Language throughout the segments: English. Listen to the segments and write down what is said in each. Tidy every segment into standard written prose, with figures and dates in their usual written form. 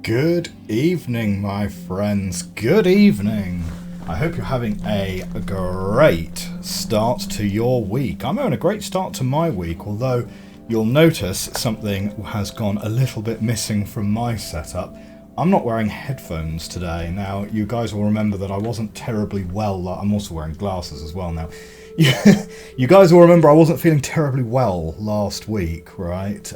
Good evening, my friends. Good evening. I hope you're having a great start to your week. I'm having a great start to my week, although you'll notice something has gone a little bit missing from my setup. I'm not wearing headphones today. Now, you guys will remember that I wasn't terribly well. I'm also wearing glasses as well now. You guys will remember I wasn't feeling terribly well last week, right?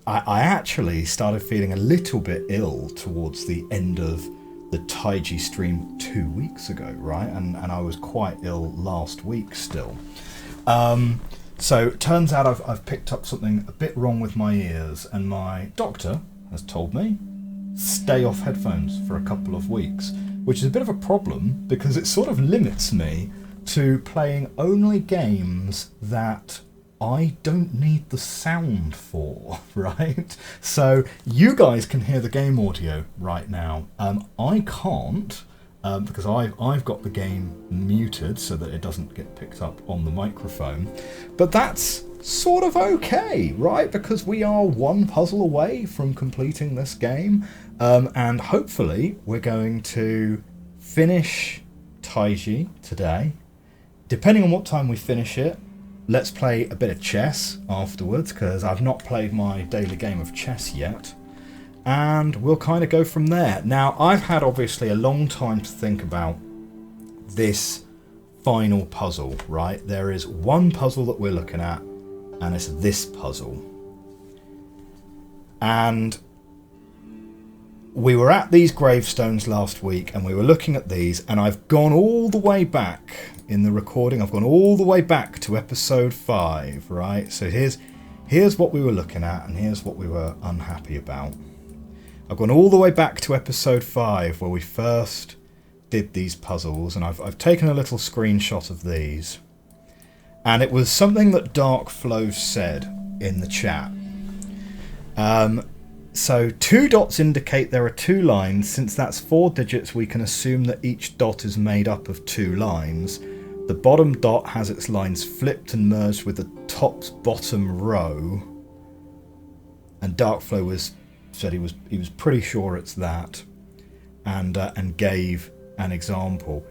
I actually started feeling a little bit ill towards the end of the Taiji stream 2 weeks ago, right? And I was quite ill last week still. So it turns out I've picked up something a bit wrong with my ears, and my doctor has told me stay off headphones for a couple of weeks, which is a bit of a problem because it sort of limits me to playing only games that I don't need the sound for, right? So you guys can hear the game audio right now. I can't because I've got the game muted so that it doesn't get picked up on the microphone. But that's sort of okay, right? Because we are one puzzle away from completing this game. And hopefully we're going to finish Taiji today. Depending on what time we finish it, let's play a bit of chess afterwards, because I've not played my daily game of chess yet. And we'll kind of go from there. Now, I've had obviously a long time to think about this final puzzle, right? There is one puzzle that we're looking at, and it's this puzzle. And we were at these gravestones last week, and we were looking at these, and I've gone all the way back in the recording. I've gone all the way back to episode 5, right? So here's what we were looking at, and here's what we were unhappy about. I've gone all the way back to episode 5 where we first did these puzzles, and I've taken a little screenshot of these. And it was something that Dark Flow said in the chat. So 2 dots indicate there are 2 lines. Since that's 4 digits, we can assume that each dot is made up of 2 lines. The bottom dot has its lines flipped and merged with the top's bottom row. And Darkflow said he was pretty sure it's that, and gave an example.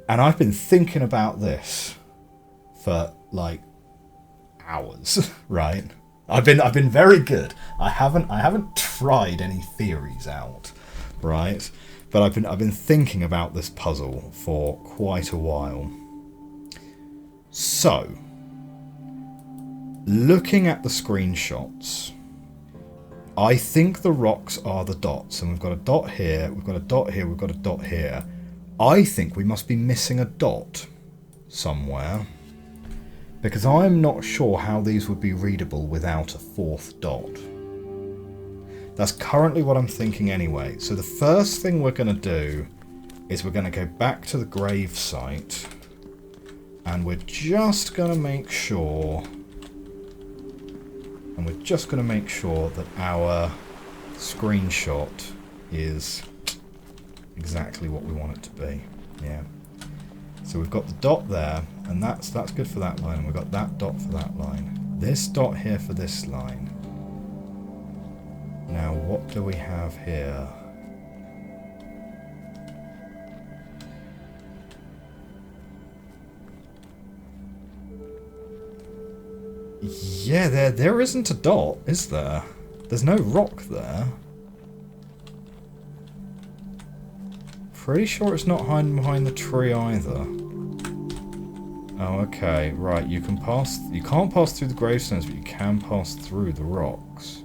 And I've been thinking about this for like hours, right? I've been very good. I haven't tried any theories out, right? But I've been thinking about this puzzle for quite a while. So, looking at the screenshots, I think the rocks are the dots, and we've got a dot here, we've got a dot here, we've got a dot here. I think we must be missing a dot somewhere, because I'm not sure how these would be readable without a 4th dot. That's currently what I'm thinking anyway. So the first thing we're going to do is we're going to go back to the grave site, and we're just going to make sure, that our screenshot is exactly what we want it to be. Yeah. So we've got the dot there, and that's good for that line. We've got that dot for that line. This dot here for this line. Now, what do we have here? Yeah, there isn't a dot, is there? There's no rock there. Pretty sure it's not hiding behind the tree either. Oh, okay, right. You can't pass through the gravestones, but you can pass through the rocks.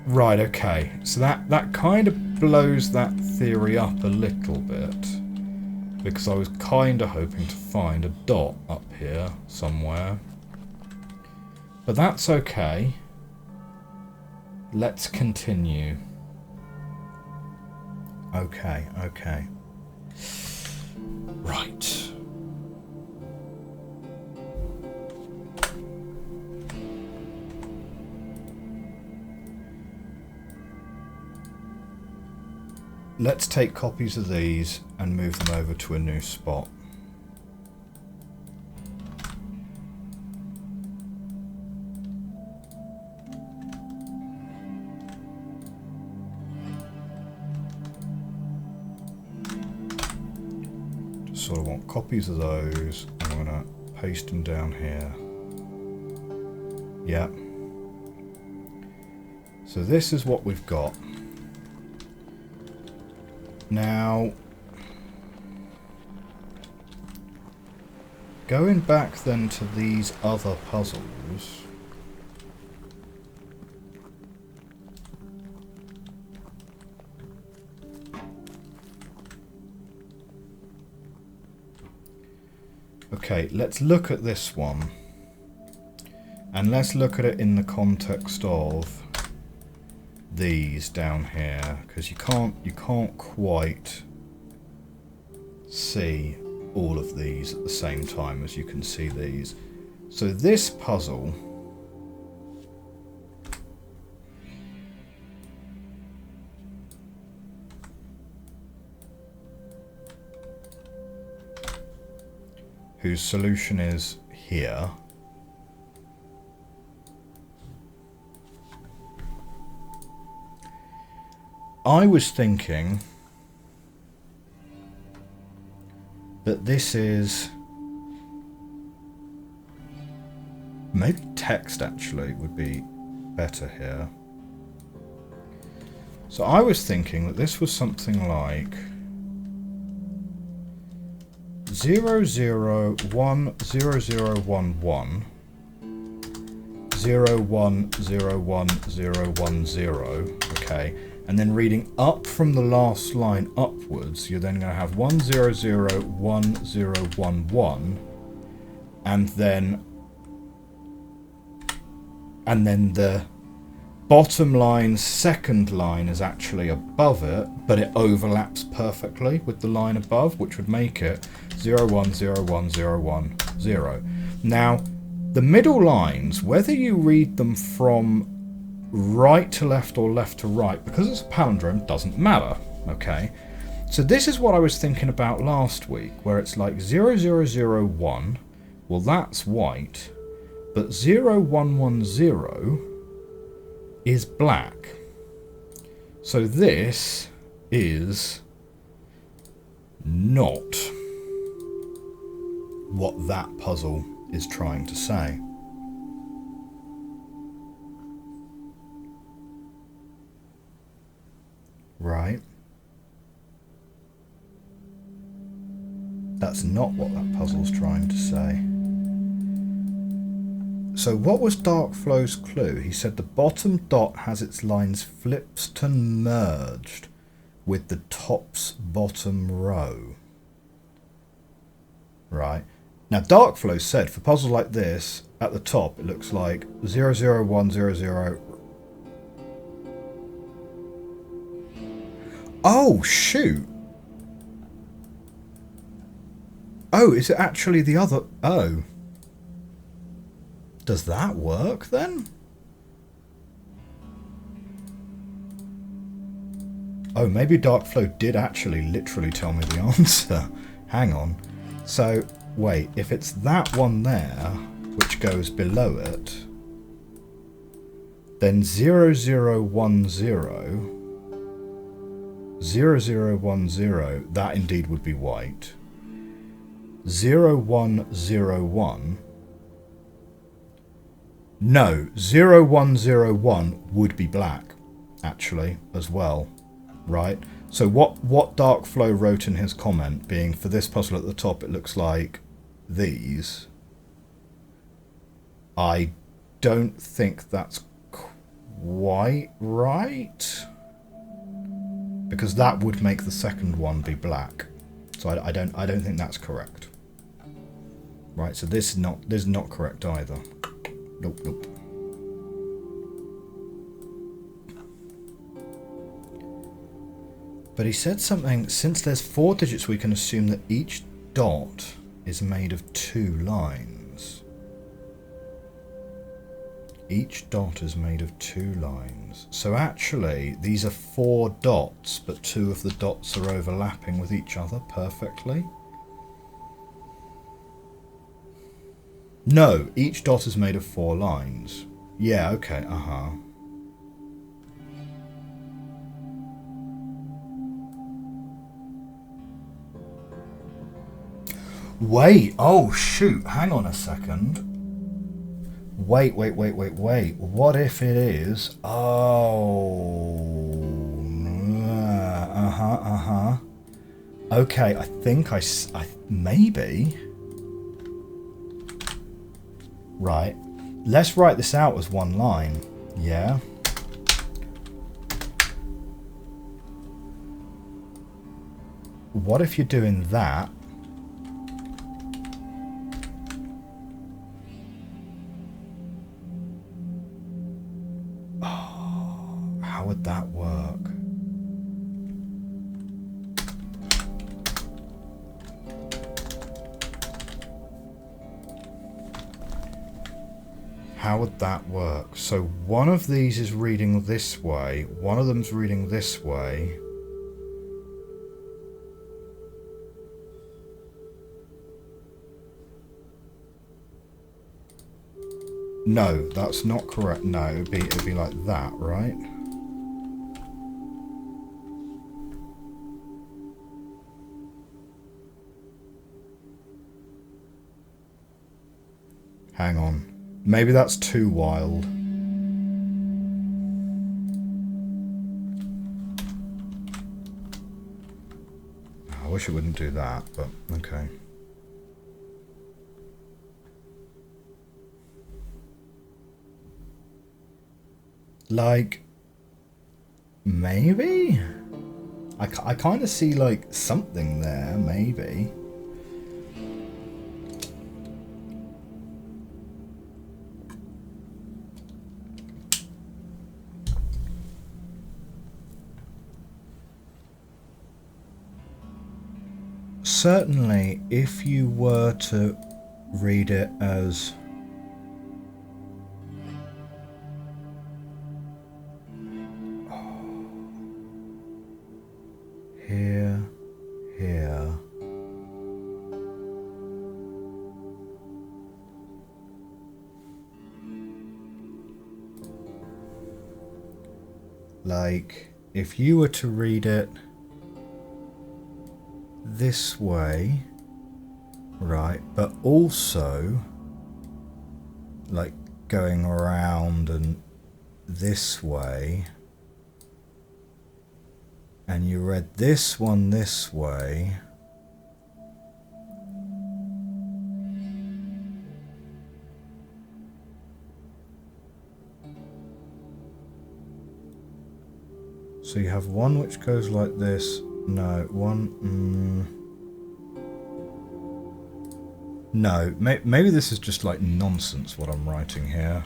Right, okay. So that kind of blows that theory up a little bit, because I was kind of hoping to find a dot up here somewhere. But that's okay. Let's continue. Okay. Right. Let's take copies of these and move them over to a new spot. sort of want copies of those. I'm going to paste them down here. Yeah. So this is what we've got. Now, going back then to these other puzzles. Okay, let's look at this one. And let's look at it in the context of these down here, because you can't quite see all of these at the same time as you can see these. So this puzzle whose solution is here. I was thinking that this is maybe text actually would be better here. So I was thinking that this was something like 0010011 010110, okay, and then reading up from the last line upwards, you're then going to have 1001011, and then the bottom line's second line is actually above it, but it overlaps perfectly with the line above, which would make it 01011010. Now, the middle lines, whether you read them from right to left or left to right, because it's a palindrome, doesn't matter, okay? So this is what I was thinking about last week, where it's like 0001, well that's white, but 0110 is black. So this is not what that puzzle is trying to say. Right? That's not what that puzzle's trying to say. So what was Darkflow's clue? He said the bottom dot has its lines flipped to merged with the top's bottom row. Right. Now Darkflow said for puzzles like this, at the top it looks like 00100. Oh shoot! Oh, is it actually the other? Oh. Does that work then? Oh, maybe Darkflow did actually literally tell me the answer. Hang on. So, wait, if it's that one there, which goes below it, then 0010, that indeed would be white. 0101, no, 0101 would be black, actually, as well, right? So what Darkflow wrote in his comment, being for this puzzle at the top, it looks like these. I don't think that's quite right, because that would make the second one be black. So I don't think that's correct. Right, so this is not correct either. Nope, nope. But he said something, since there's 4 digits, we can assume that each dot is made of 2 lines. Each dot is made of 2 lines. So actually, these are 4 dots, but 2 of the dots are overlapping with each other perfectly. No, each dot is made of 4 lines. Yeah, okay, Wait, oh shoot, hang on a second. Wait. What if it is? Oh. Okay, I think I maybe. Right. Let's write this out as one line. Yeah. What if you're doing that? Oh, how would that work? How would that work? So one of these is reading this way, one of them's reading this way. No, that's not correct. No, it'd be like that, right? Hang on. Maybe that's too wild. I wish it wouldn't do that, but okay. Like, maybe? I kind of see like something there, maybe. Certainly, if you were to read it as here, here, like if you were to read it this way, right, but also like going around and this way, and you read this one this way, so you have one which goes like this. No, one. No, maybe this is just like nonsense what I'm writing here.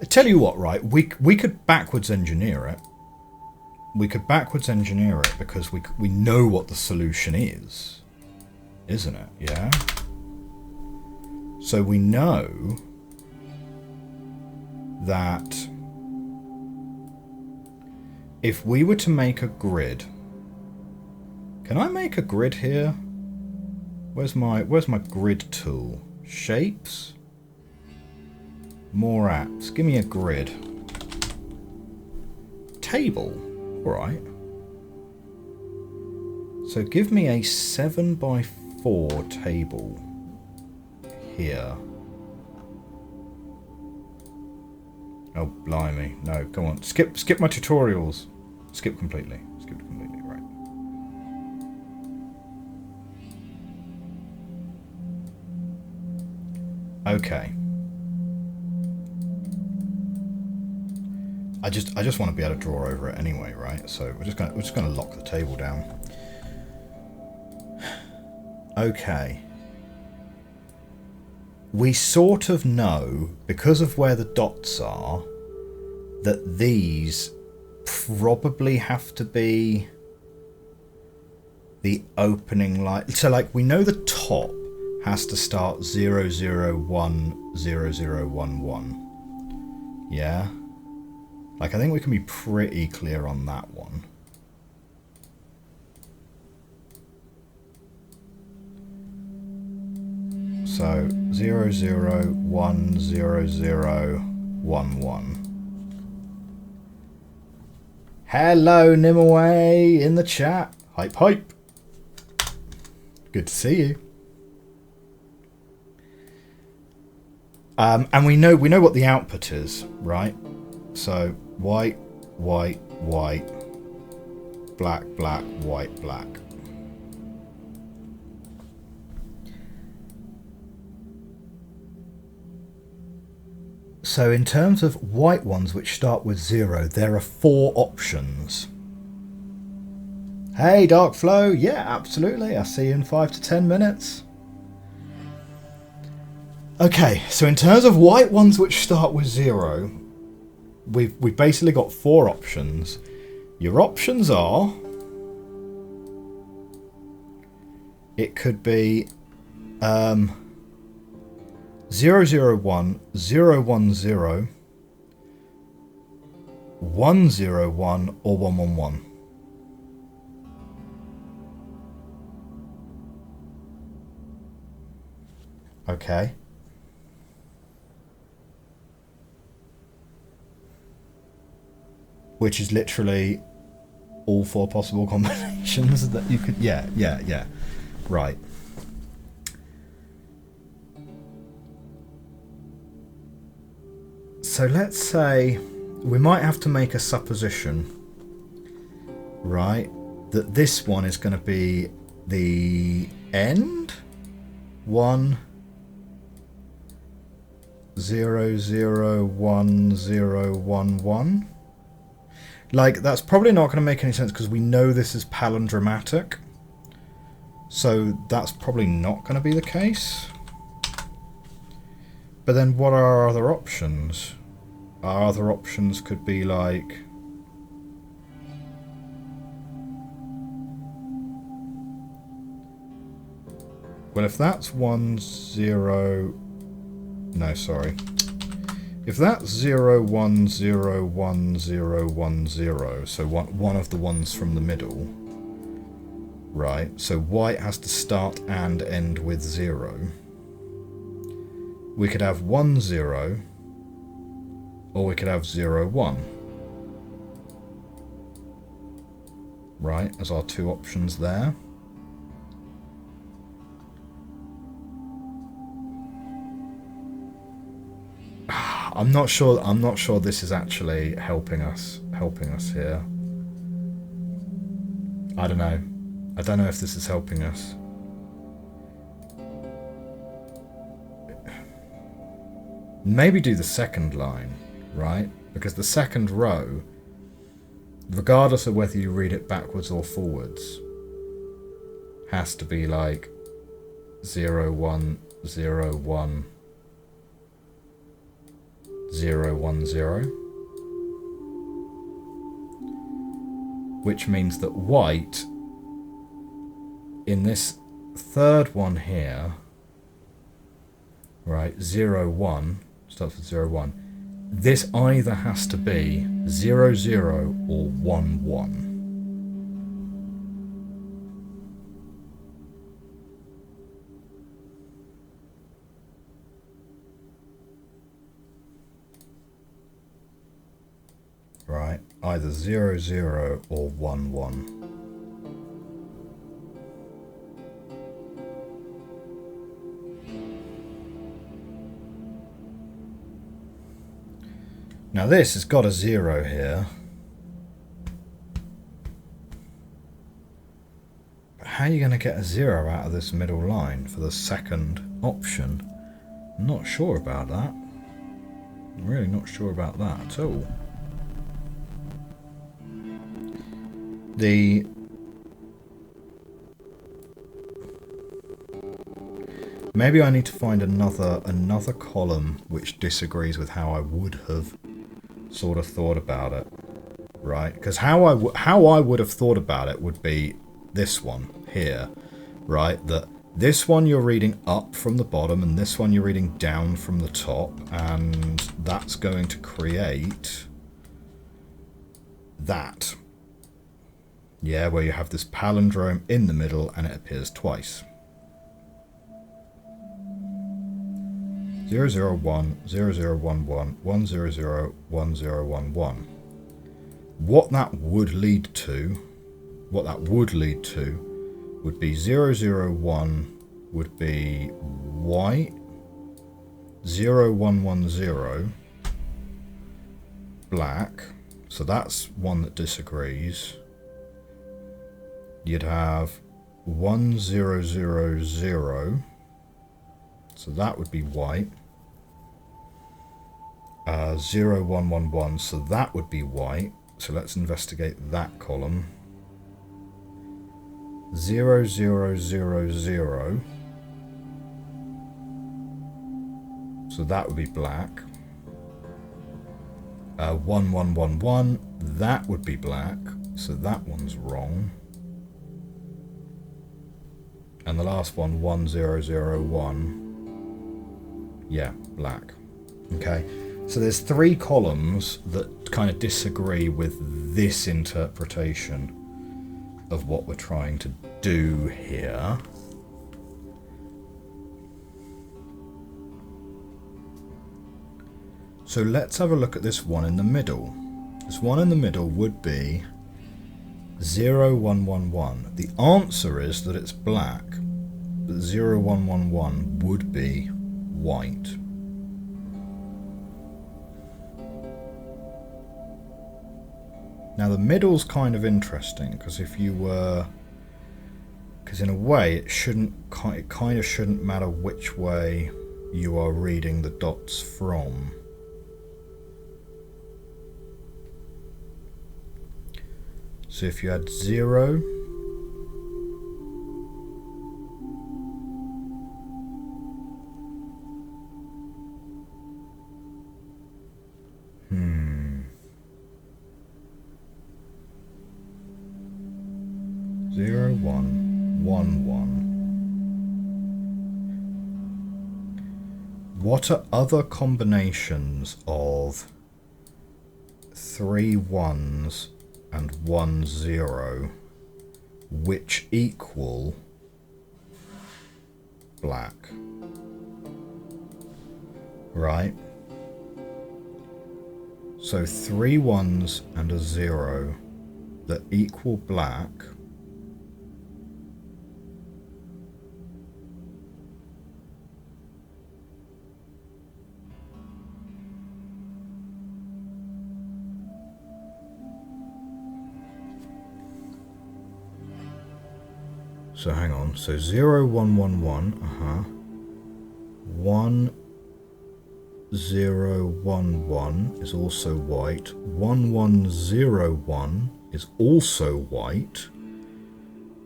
I tell you what, right? We could backwards engineer it. We could backwards engineer it because we know what the solution is, isn't it? Yeah. So we know that if we were to make a grid, can I make a grid here? Where's my grid tool? Shapes? More apps. Give me a grid. Table. Alright. So give me a 7x4 table. Here. Oh, blimey. No, come on. Skip my tutorials. Skip completely. Skip completely, right. Okay. I just want to be able to draw over it anyway, right? So we're just gonna lock the table down. Okay. We sort of know, because of where the dots are, that these probably have to be the opening line. So, like, we know the top has to start 0, 0, 1, 0, 0, 1, 1. Yeah? Like, I think we can be pretty clear on that one. So 0, 0, 1, 0, 0. 1, 1. Hello, Nimaway in the chat. Hype, hype. Good to see you. And we know what the output is, right? So white, white, white, black, black, white, black. So in terms of white ones which start with 0, there are 4 options. Hey, Dark Flow. Yeah, absolutely. I'll see you in 5 to 10 minutes. Okay, so in terms of white ones which start with 0, we've basically got 4 options. Your options are... It could be 001, 010, 101, or 111. Okay. Which is literally all 4 possible combinations that you could... Yeah. Right. So let's say we might have to make a supposition, right, that this one is going to be the end. 1 0 0 1 0 1 1. Like, that's probably not going to make any sense because we know this is palindromatic. So that's probably not going to be the case. But then what are our other options? Our other options could be like... Well, if that's 1 0... No, sorry. If that's 0 1 0 1 0 1 0, so one of the ones from the middle, right? So white has to start and end with 0. We could have 1 0, or we could have 0 1, right? As our 2 options there. I'm not sure this is actually helping us here. I don't know if this is helping us. Maybe do the second line, right? Because the second row, regardless of whether you read it backwards or forwards, has to be like 0 1 0 1 0 1 0, which means that white in this third one here, right, 0 1 starts with 0 1, this either has to be 0 0 or 1 1. Right, either 0 0 or 1 1. Now this has got a 0 here. But how are you going to get a 0 out of this middle line for the second option? I'm not sure about that. I'm really not sure about that at all. Maybe I need to find another column which disagrees with how I would have sort of thought about it, right? Because how I would have thought about it would be this one here, right? That this one you're reading up from the bottom and this one you're reading down from the top, and that's going to create that. Yeah, where you have this palindrome in the middle and it appears twice. 001, 0011, 100, 1011. What that would lead to would be 001 would be white, 0110 black, so that's one that disagrees. You'd have 1000, so that would be white. 0111, so that would be white. So let's investigate that column. 0000, so that would be black. 1111, that would be black, so that one's wrong. And the last one, 1001, yeah, black. Okay, so there's 3 columns that kind of disagree with this interpretation of what we're trying to do here. So let's have a look at this one in the middle. This one in the middle would be 0111. The answer is that it's black, but 0111 would be white. Now the middle's kind of interesting because if you were, because in a way it kind of shouldn't matter which way you are reading the dots from. So if you had 0, zero, 1, 1, 1. What are other combinations of 3 1s and 1 0 which equal black? Right? So 3 1s and a 0 that equal black. So hang on, so 0111, 1011 is also white, 1101 is also white,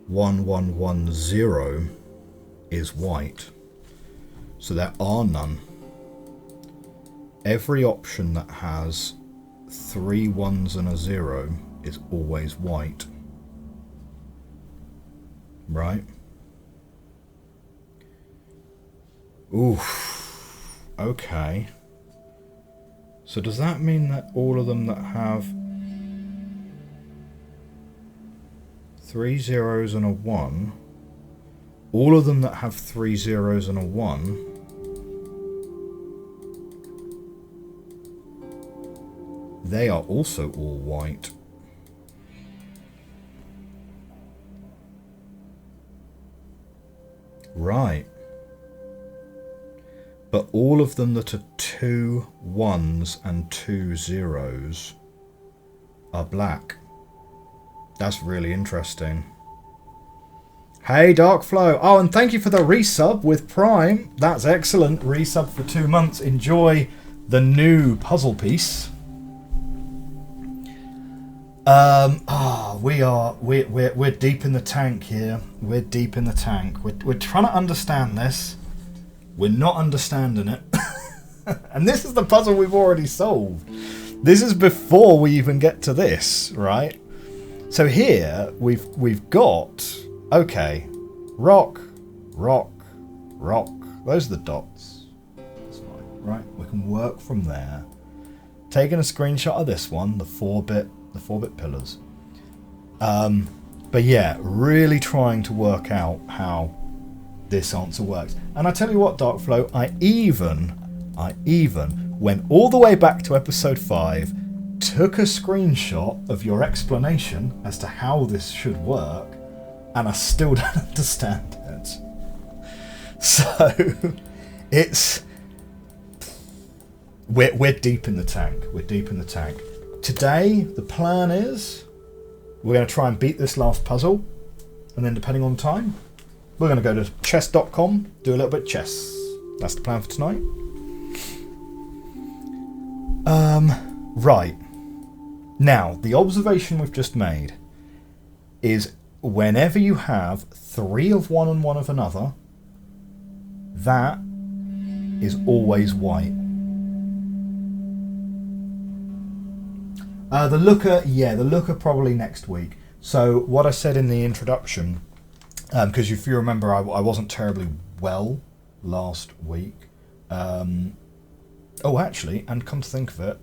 1110 is white. So there are none. Every option that has 3 1s and a 0 is always white. Right? Oof. Okay. So does that mean that all of them that have 3 zeros and a 1, all of them that have 3 zeros and a 1, they are also all white? Right. But all of them that are 2 1s and 2 zeros are black. That's really interesting. Hey, Darkflow. Oh, and thank you for the resub with Prime. That's excellent. Resub for 2 months. Enjoy the new puzzle piece. We're deep in the tank here. We're deep in the tank. We're trying to understand this. We're not understanding it. And this is the puzzle we've already solved. This is before we even get to this, right? So here we've got, okay, rock, rock, rock. Those are the dots. That's fine, right? We can work from there. Taking a screenshot of this one, the 4-bit pillars. But yeah, really trying to work out how this answer works. And I tell you what, Darkflow, I even I even went all the way back to episode 5, took a screenshot of your explanation as to how this should work, and I still don't understand it. So, it's... We're deep in the tank. We're deep in the tank. Today, the plan is we're going to try and beat this last puzzle, and then depending on time, we're going to go to chess.com, do a little bit of chess. That's the plan for tonight. Right. Now, the observation we've just made is whenever you have 3 of one and 1 of another, that is always white. The looker probably next week. So what I said in the introduction, because if you remember, I wasn't terribly well last week. Actually, and come to think of it,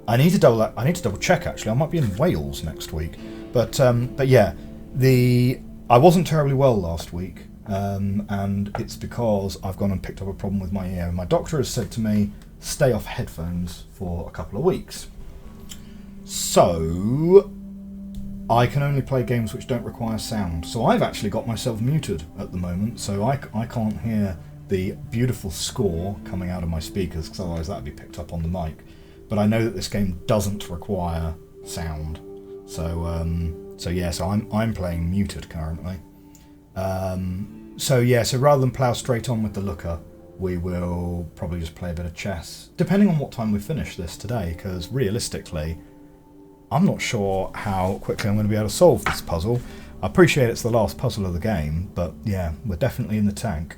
I need to double check. Actually, I might be in Wales next week. But yeah, I wasn't terribly well last week, and it's because I've gone and picked up a problem with my ear. My doctor has said to me, stay off headphones for a couple of weeks. So I can only play games which don't require sound. So I've actually got myself muted at the moment, so I can't hear the beautiful score coming out of my speakers, because otherwise that would be picked up on the mic. But I know that this game doesn't require sound. So I'm playing muted currently. So rather than plough straight on with the looker, we will probably just play a bit of chess, depending on what time we finish this today, because realistically, I'm not sure how quickly I'm going to be able to solve this puzzle. I appreciate it's the last puzzle of the game, but yeah, we're definitely in the tank.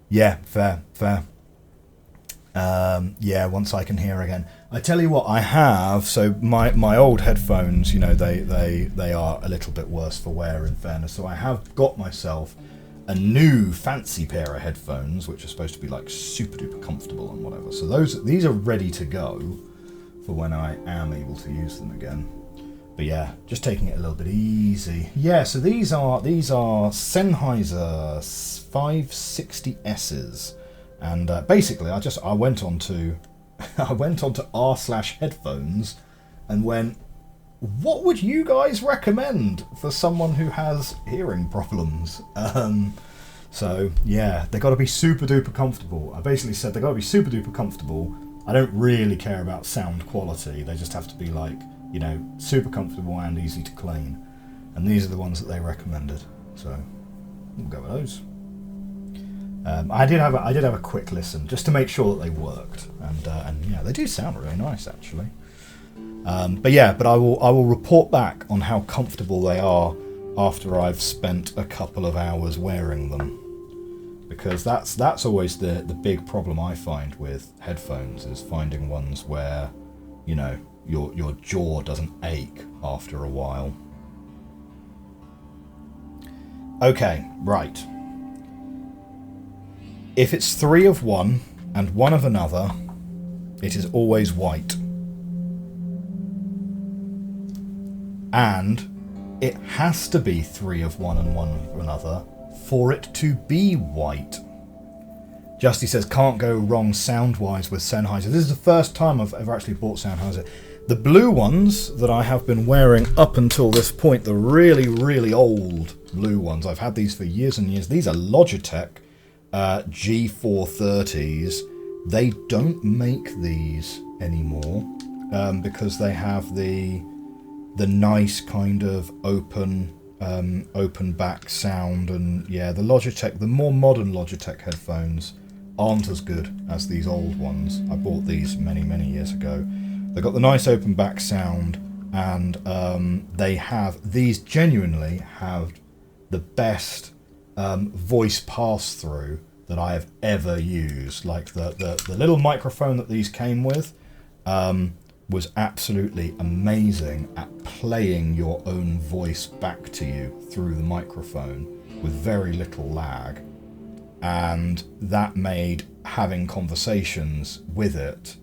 Yeah, fair. Once I can hear again. I tell you what, I have, so my old headphones, they are a little bit worse for wear, in fairness, so I have got myself a new fancy pair of headphones, which are supposed to be like super duper comfortable and whatever. So these are ready to go for when I am able to use them again. But yeah, just taking it a little bit easy. Yeah, so these are Sennheiser 560Ss, and basically I went on to r/headphones and went, what would you guys recommend for someone who has hearing problems? So yeah, they got to be super duper comfortable. I basically said they got to be super duper comfortable. I don't really care about sound quality. They just have to be like, super comfortable and easy to clean. And these are the ones that they recommended. So we'll go with those. I did have a quick listen just to make sure that they worked, and yeah, they do sound really nice actually. But I will report back on how comfortable they are after I've spent a couple of hours wearing them, because that's always the big problem I find with headphones, is finding ones where your jaw doesn't ache after a while. Okay, right. If it's 3 of one and 1 of another, it is always white. And it has to be 3 of one and 1 of another for it to be white. Justy says, can't go wrong sound-wise with Sennheiser. This is the first time I've ever actually bought Sennheiser. The blue ones that I have been wearing up until this point, the really, really old blue ones, I've had these for years and years. These are Logitech G430s. They don't make these anymore because they have the nice kind of open back sound, and yeah, the more modern Logitech headphones aren't as good as these old ones. I bought these many years ago. They've got the nice open back sound, and these genuinely have the best voice pass-through that I have ever used. Like the little microphone that these came with was absolutely amazing at playing your own voice back to you through the microphone with very little lag, and that made having conversations with it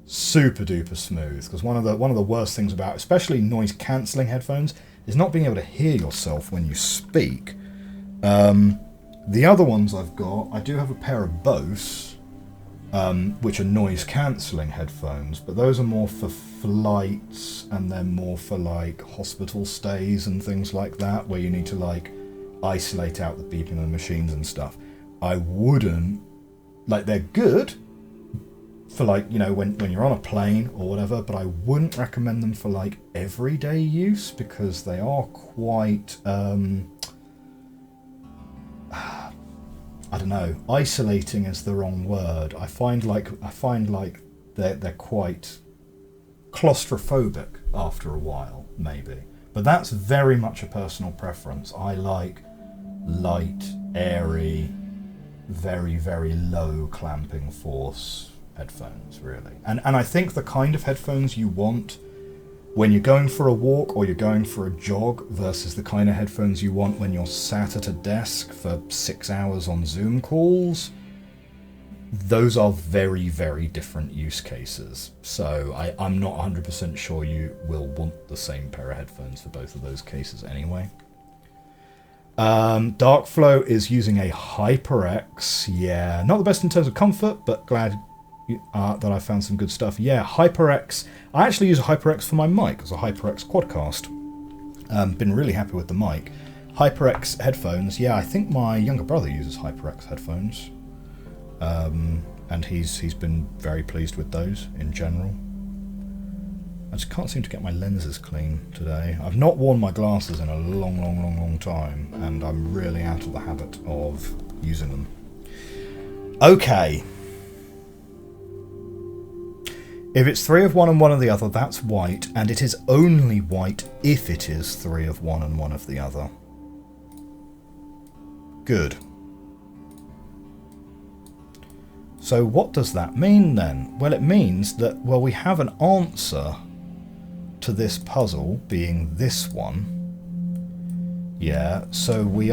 super duper smooth. Because one of the worst things about especially noise cancelling headphones is not being able to hear yourself when you speak. The other ones I've got, I do have a pair of Bose, which are noise cancelling headphones, but those are more for flights, and they're more for like hospital stays and things like that, where you need to like isolate out the beeping of the machines and stuff. I wouldn't, like, they're good for like, you know, when you're on a plane or whatever, but I wouldn't recommend them for like everyday use, because they are quite I don't know, isolating is the wrong word. I find like they're quite claustrophobic after a while, maybe. But that's very much a personal preference. I like light, airy, very, very low clamping force headphones, really. And I think the kind of headphones you want when you're going for a walk or you're going for a jog versus the kind of headphones you want when you're sat at a desk for 6 hours on Zoom calls, those are very, very different use cases. So I'm not 100% sure you will want the same pair of headphones for both of those cases anyway. Darkflow is using a HyperX. Yeah, not the best in terms of comfort, but glad that I found some good stuff. Yeah, HyperX. I actually use a HyperX for my mic. It's a HyperX Quadcast. Been really happy with the mic. HyperX headphones. Yeah, I think my younger brother uses HyperX headphones, and he's been very pleased with those in general. I just can't seem to get my lenses clean today. I've not worn my glasses in a long time, and I'm really out of the habit of using them. Okay. If it's 3 of one and 1 of the other, that's white, and it is only white if it is 3 of one and 1 of the other. Good. So what does that mean then? Well, it means that, well, we have an answer to this puzzle being this one. Yeah, so we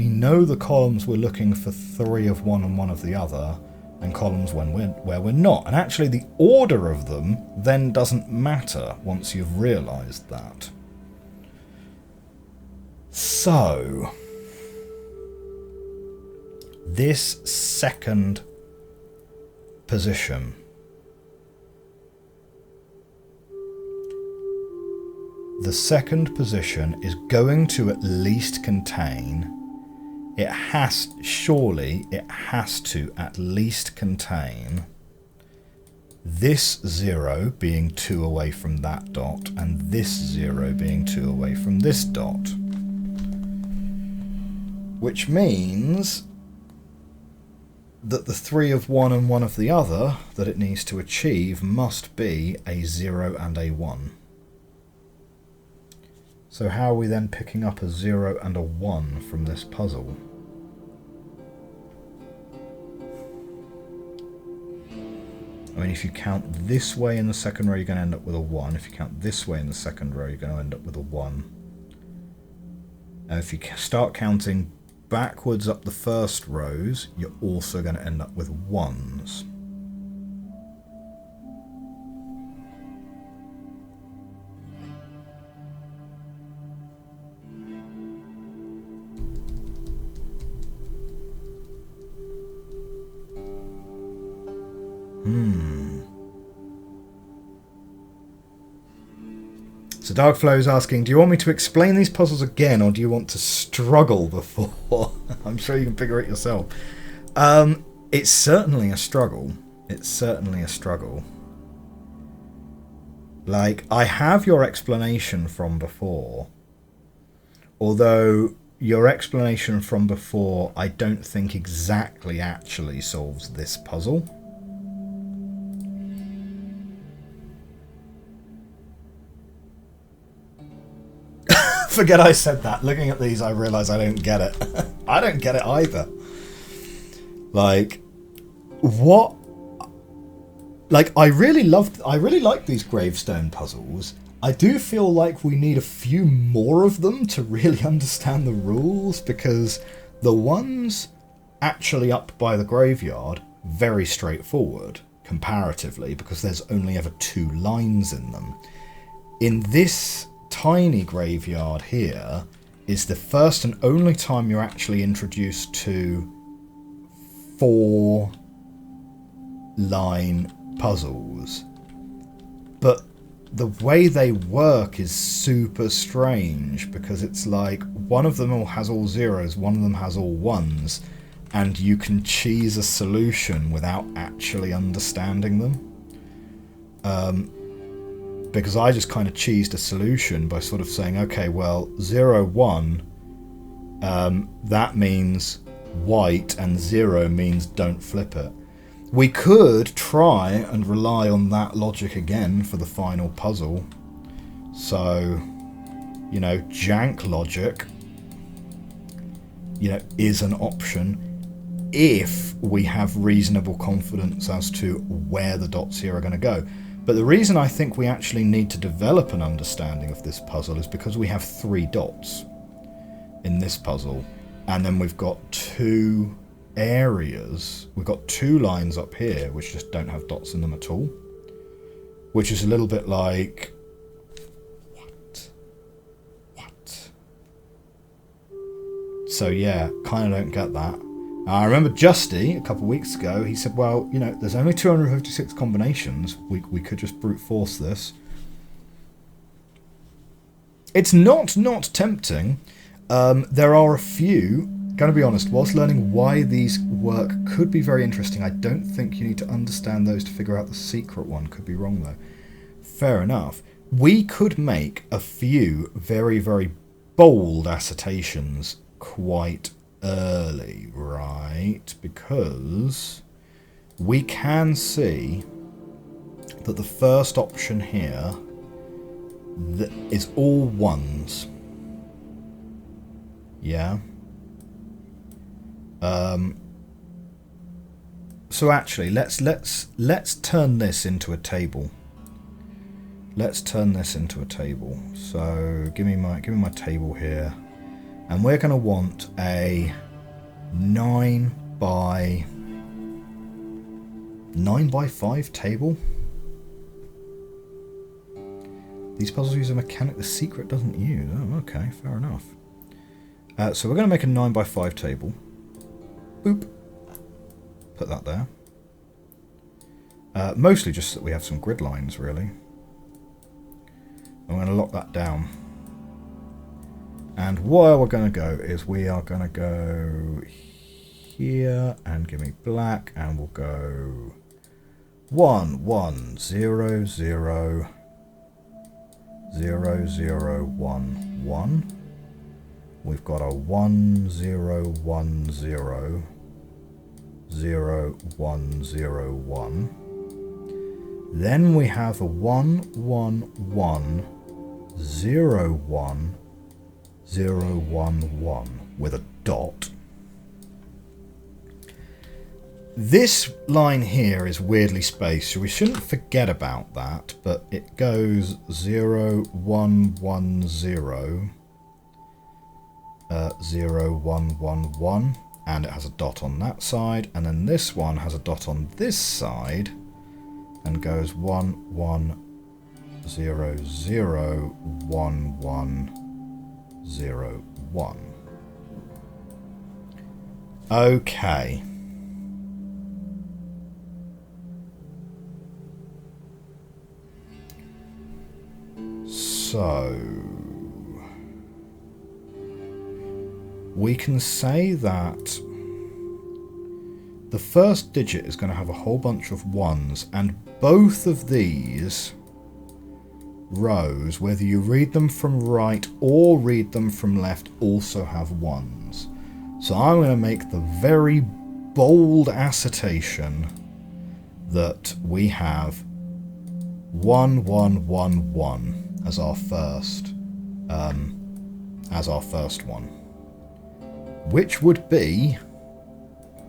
know the columns we're looking for 3 of one and 1 of the other, and columns where we're not. And actually the order of them then doesn't matter once you've realised that. So, this second position, the second position is going to at least contain, surely it has to at least contain this 0 being 2 away from that dot, and this 0 being 2 away from this dot. Which means that the 3 of one and 1 of the other that it needs to achieve must be a 0 and a 1. So how are we then picking up a 0 and a 1 from this puzzle? I mean, if you count this way in the second row, you're going to end up with a 1. If you count this way in the second row, you're going to end up with a 1. And if you start counting backwards up the first rows, you're also going to end up with 1s. So Darkflow's asking, do you want me to explain these puzzles again, or do you want to struggle before? I'm sure you can figure it yourself. It's certainly a struggle. It's certainly a struggle. Like, I have your explanation from before. Although your explanation from before, I don't think exactly actually solves this puzzle. Forget I said that. Looking at these, I realise I don't get it. I don't get it either. Like, what? Like, I really like these gravestone puzzles. I do feel like we need a few more of them to really understand the rules, because the ones actually up by the graveyard, very straightforward, comparatively, because there's only ever 2 lines in them. In this tiny graveyard here, is the first and only time you're actually introduced to 4-line puzzles. But the way they work is super strange, because it's like one of them all has all zeros, one of them has all ones, and you can cheese a solution without actually understanding them. Because I just kind of cheesed a solution by sort of saying, okay, well, 0, 1, that means white, and 0 means don't flip it. We could try and rely on that logic again for the final puzzle. So, you know, jank logic, you know, is an option if we have reasonable confidence as to where the dots here are going to go. But the reason I think we actually need to develop an understanding of this puzzle is because we have 3 dots in this puzzle, and then we've got 2 areas. We've got 2 lines up here which just don't have dots in them at all, which is a little bit like, what? So yeah, kind of don't get that. I remember Justy a couple of weeks ago, he said, well, you know, there's only 256 combinations, we could just brute force this. It's not tempting. There are a few, gonna be honest, whilst learning why these work could be very interesting, I don't think you need to understand those to figure out the secret one. Could be wrong though. Fair enough. We could make a few very, very bold assertions quite early, right? Because we can see that the first option here is all ones. Yeah. So actually, let's turn this into a table. Let's turn this into a table. So give me my table here. And we're going to want a 9 by 5 table. These puzzles use a mechanic the secret doesn't use. Oh, okay, fair enough. So we're going to make a 9 by 5 table. Boop. Put that there. Mostly just that we have some grid lines, really. I'm going to lock that down. And where we're going to go is we are going to go here and give me black, and we'll go 1 1 0 0 0 0 1 1. We've got a 1 0 1 0 0 1 0 1. Then we have a 1 1 1 0 1 0 1 1 with a dot. This line here is weirdly spaced, so we shouldn't forget about that, but it goes 0 1 1 0 0 1 1 1, and it has a dot on that side, and then this one has a dot on this side and goes 1 1 0 0 1 1 0 1. Okay. So we can say that the first digit is going to have a whole bunch of ones, and both of these rows, whether you read them from right or read them from left, also have ones. So I'm going to make the very bold assertion that we have 1 1 1 1 as our first one, which would be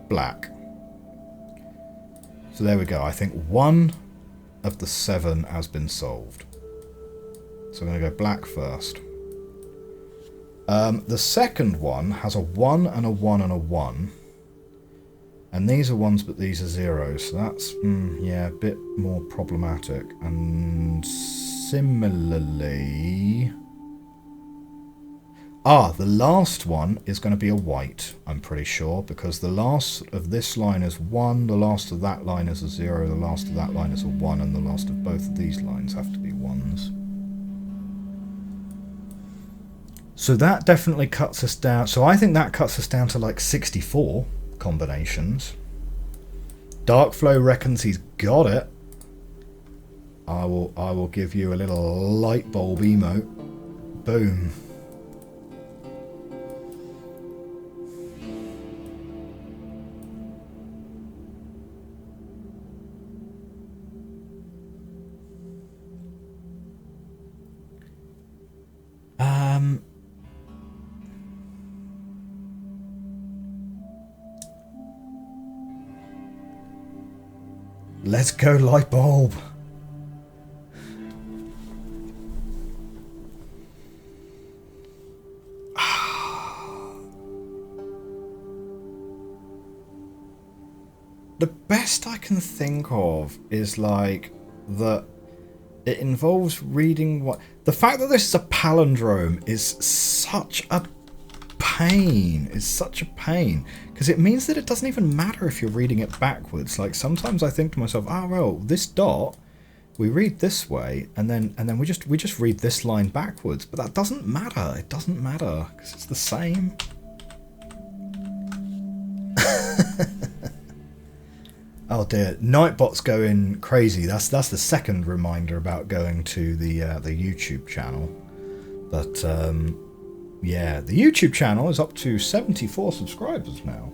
black. So there we go. I think 1 of the 7 has been solved. So I'm going to go black first. The second one has a 1 and a 1 and a 1. And these are ones, but these are zeros. So that's, yeah, a bit more problematic. And similarly, Ah, the last one is going to be a white, I'm pretty sure, because the last of this line is 1, the last of that line is a 0, the last of that line is a 1, and the last of both of these lines have to be 1s. So that definitely cuts us down. So I think that cuts us down to like 64 combinations. Darkflow reckons he's got it. I will give you a little light bulb emote. Boom. Let's go, light bulb. The best I can think of is like that it involves reading what... The fact that this is a palindrome is such a pain. It's such a pain. Because it means that it doesn't even matter if you're reading it backwards. Like sometimes I think to myself, oh well, this dot, we read this way, and then we just read this line backwards. But that doesn't matter. It doesn't matter because it's the same. Oh dear, Nightbot's going crazy. That's the second reminder about going to the YouTube channel. But yeah, the YouTube channel is up to 74 subscribers now,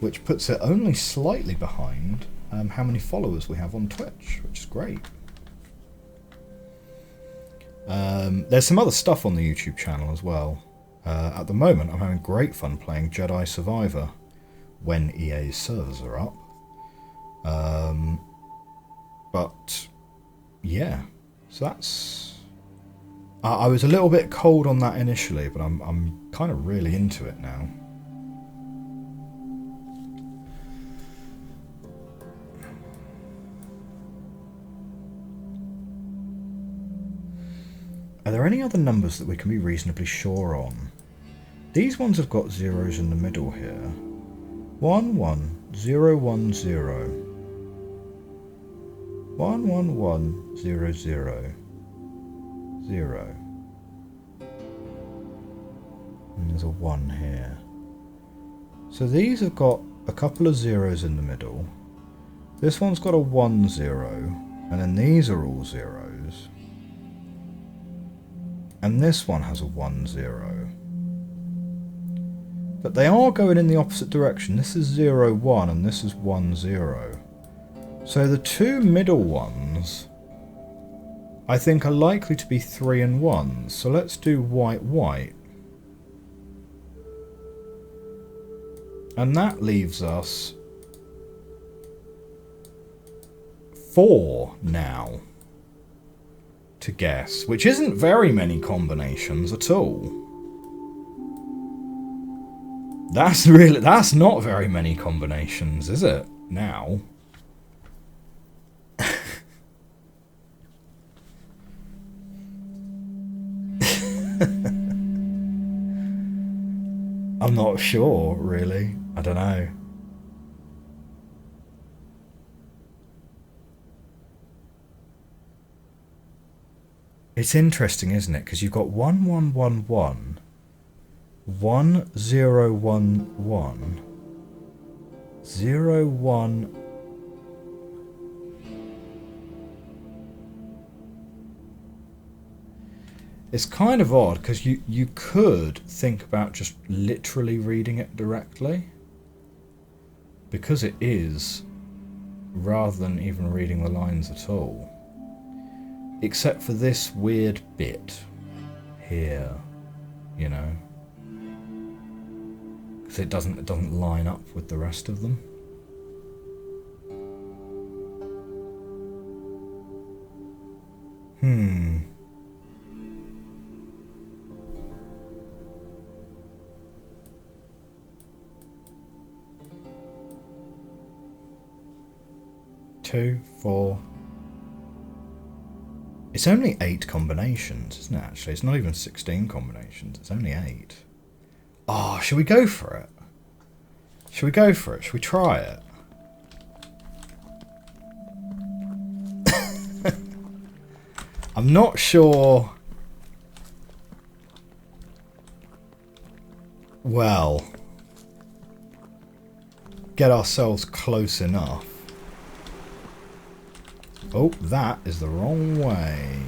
which puts it only slightly behind how many followers we have on Twitch, which is great. There's some other stuff on the YouTube channel as well. At the moment, I'm having great fun playing Jedi Survivor when EA's servers are up. But yeah, so that's... I was a little bit cold on that initially, but I'm kind of really into it now. Are there any other numbers that we can be reasonably sure on? These ones have got zeros in the middle here. 1 1 0 1 0. 1 1 1 0 0 0. And there's a 1 here. So these have got a couple of zeros in the middle. This one's got a 1 0, and then these are all zeros. And this one has a 1 0. But they are going in the opposite direction. This is 0 1 and this is 1 0. So the two middle ones, I think, are likely to be 3 and 1s. So let's do white, white. And that leaves us 4 now to guess, which isn't very many combinations at all. That's not very many combinations, is it? Now. I'm not sure, really. I don't know. It's interesting, isn't it? Because you've got 1 1 1 1, 1 0 1 1, 0 1. It's kind of odd because you could think about just literally reading it directly, because it is, rather than even reading the lines at all. Except for this weird bit here, you know, because it doesn't line up with the rest of them. Two, 4. It's only 8 combinations, isn't it, actually? It's not even 16 combinations. It's only 8. Oh, should we go for it? Should we go for it? Should we try it? I'm not sure. Well, get ourselves close enough. Oh, that is the wrong way.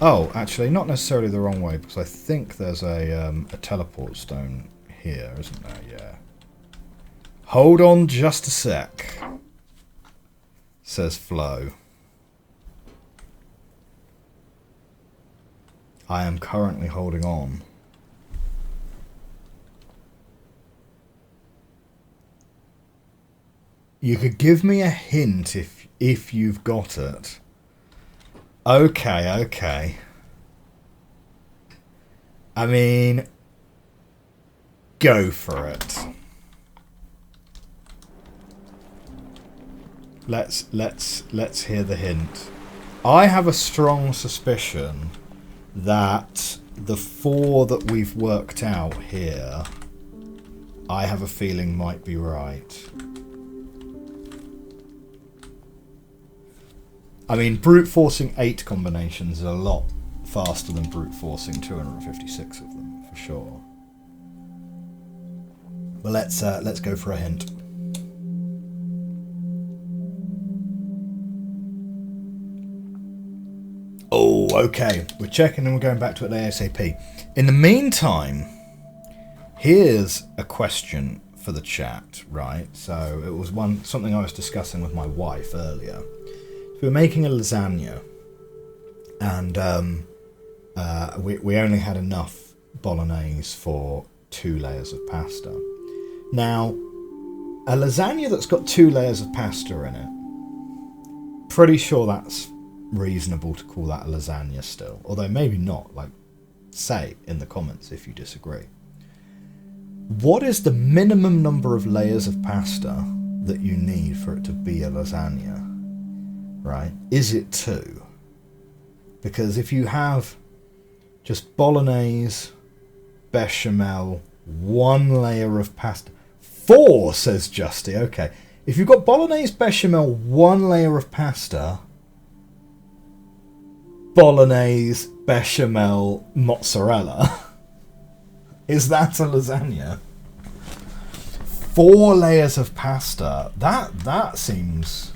Oh, actually, not necessarily the wrong way, because I think there's a teleport stone here, isn't there? Yeah. Hold on just a sec, says Flo. I am currently holding on. You could give me a hint if you've got it. Okay, okay. I mean, go for it. Let's hear the hint. I have a strong suspicion that the 4 that we've worked out here, I have a feeling might be right. I mean, brute forcing 8 combinations is a lot faster than brute forcing 256 of them, for sure. But let's go for a hint. Oh, okay. We're checking and we're going back to it ASAP. In the meantime, here's a question for the chat, right? So it was something I was discussing with my wife earlier. We were making a lasagna, and we only had enough bolognese for 2 layers of pasta. Now, a lasagna that's got 2 layers of pasta in it, pretty sure that's reasonable to call that a lasagna still. Although maybe not, like, say in the comments if you disagree. What is the minimum number of layers of pasta that you need for it to be a lasagna? Right? Is it 2? Because if you have just bolognese, bechamel, 1 layer of pasta... 4, says Justy. Okay. If you've got bolognese, bechamel, 1 layer of pasta, bolognese, bechamel, mozzarella, is that a lasagna? 4 layers of pasta. That seems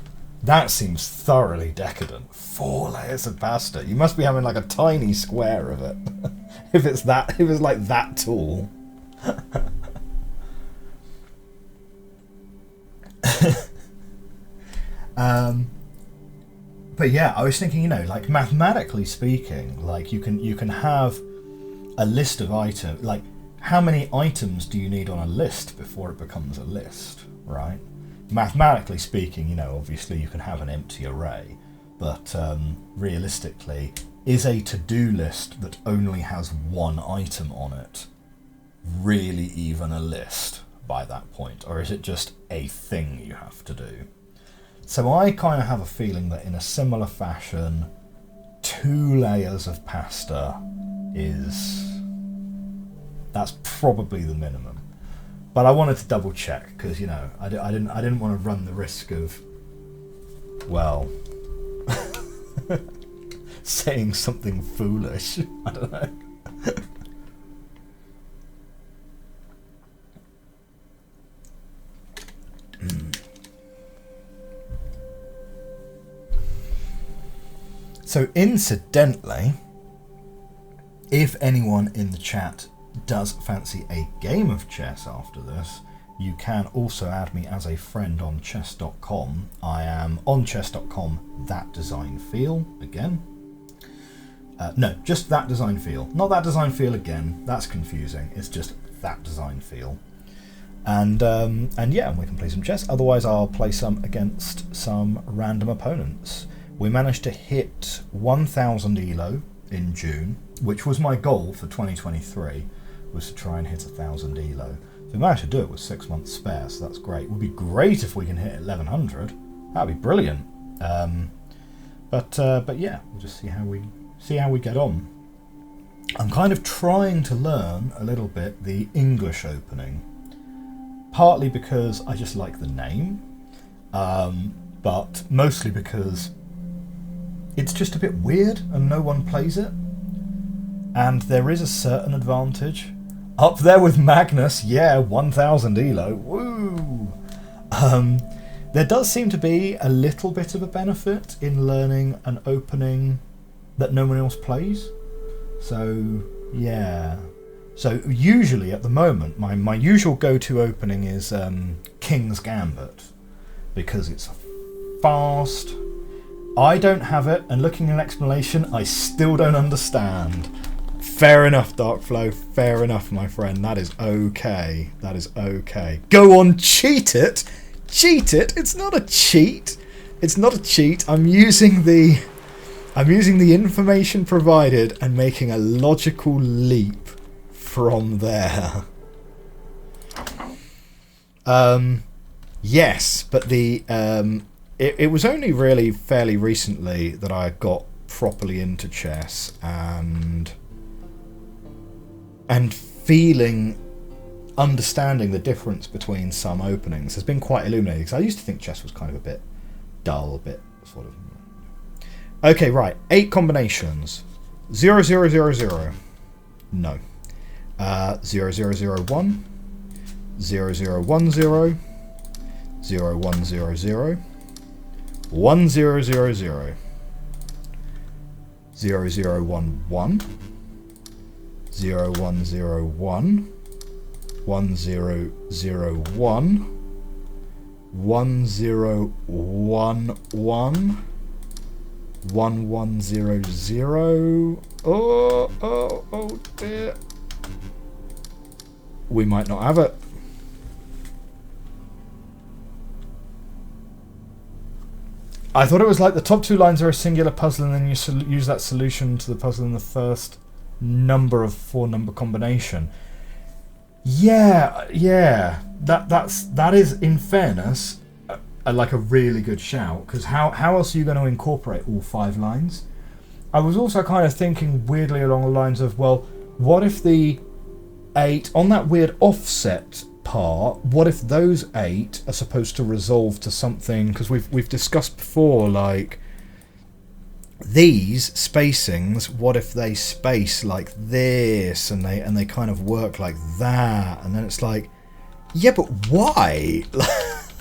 thoroughly decadent. 4 layers of pasta. You must be having like a tiny square of it. if it's like that tall. But yeah, I was thinking, like mathematically speaking, like you can have a list of items. Like, how many items do you need on a list before it becomes a list, right? Mathematically speaking, obviously you can have an empty array, but realistically, is a to-do list that only has 1 item on it really even a list by that point, or is it just a thing you have to do? So I kind of have a feeling that in a similar fashion, 2 layers of pasta that's probably the minimum. But I wanted to double check because I didn't want to run the risk of, well, saying something foolish. I don't know. So incidentally, if anyone in the chat does fancy a game of chess after this, you can also add me as a friend on chess.com. I am on chess.com, that design feel again. No, just that design feel. Not that design feel again, that's confusing. It's just that design feel. And yeah, we can play some chess. Otherwise I'll play some against some random opponents. We managed to hit 1000 ELO in June, which was my goal for 2023, was to try and hit 1000 ELO. So we managed to do it with 6 months spare, so that's great. It would be great if we can hit 1100. That'd be brilliant. But But yeah, we'll just see how we get on. I'm kind of trying to learn a little bit the English opening, partly because I just like the name, but mostly because it's just a bit weird and no one plays it. And there is a certain advantage. Up there with Magnus, yeah, 1000 elo, woo! There does seem to be a little bit of a benefit in learning an opening that no one else plays. So, yeah. So usually at the moment, my usual go-to opening is King's Gambit, because it's fast. I don't have it, and looking at an explanation, I still don't understand. Fair enough, Darkflow. Fair enough, my friend. That is okay. That is okay. Go on, cheat it. Cheat it. It's not a cheat. It's not a cheat. I'm using the information provided and making a logical leap from there. Yes, but it was only really fairly recently that I got properly into chess and understanding the difference between some openings has been quite illuminating, because I used to think chess was kind of a bit dull, a bit sort of... Okay, right, 8 combinations. 0000. No. 0001. 0010. 0100. 1000. 0011. 0101. 0101. 1001. 1011. 1100. Oh dear. We might not have it. I thought it was like the top 2 lines are a singular puzzle, and then you use that solution to the puzzle in the first number of 4-number combination. Yeah. That is, in fairness, like a really good shout, because how else are you going to incorporate all 5 lines? I was also kind of thinking weirdly along the lines of, well, what if the 8 on that weird offset part, what if those 8 are supposed to resolve to something, because we've discussed before, like these spacings, what if they space like this and they kind of work like that, and then it's like, yeah, but why?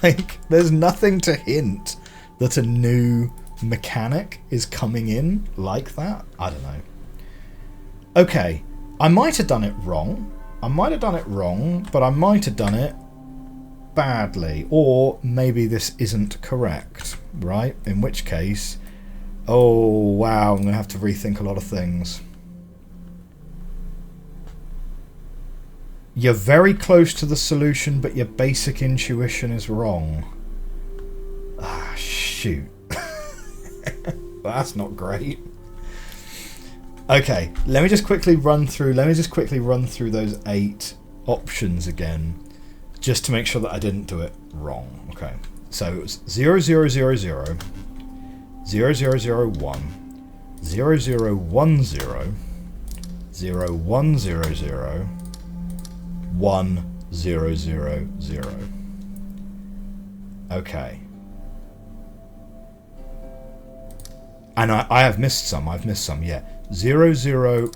Like, there's nothing to hint that a new mechanic is coming in like that. I don't know. Okay, I might have done it wrong. But I might have done it badly. Or maybe this isn't correct, right? In which case, oh wow, I'm going to have to rethink a lot of things. You're very close to the solution, but your basic intuition is wrong. Ah, shoot. That's not great. Okay, let me just quickly run through those 8 options again, just to make sure that I didn't do it wrong. Okay, so it was 0000, 0001, 0010, 0100, 1000. Okay. And I have missed some. Yeah. 0011,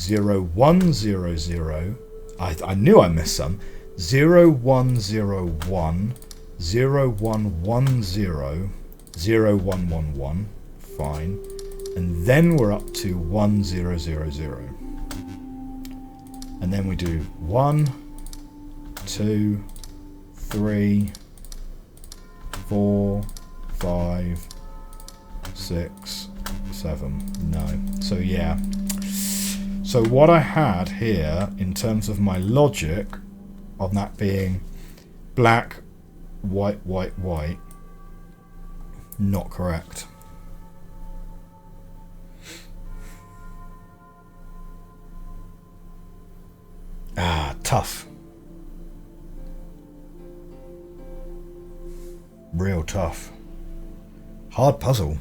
0100. I knew I missed some. 0101, 0110, 0111. Fine. And then we're up to 1000. And then we do 1, 2, 3, 4, 5, 6, 7. No. So yeah. So what I had here in terms of my logic on that being black, white, white, white, not correct. Ah, tough. Real tough. Hard puzzle.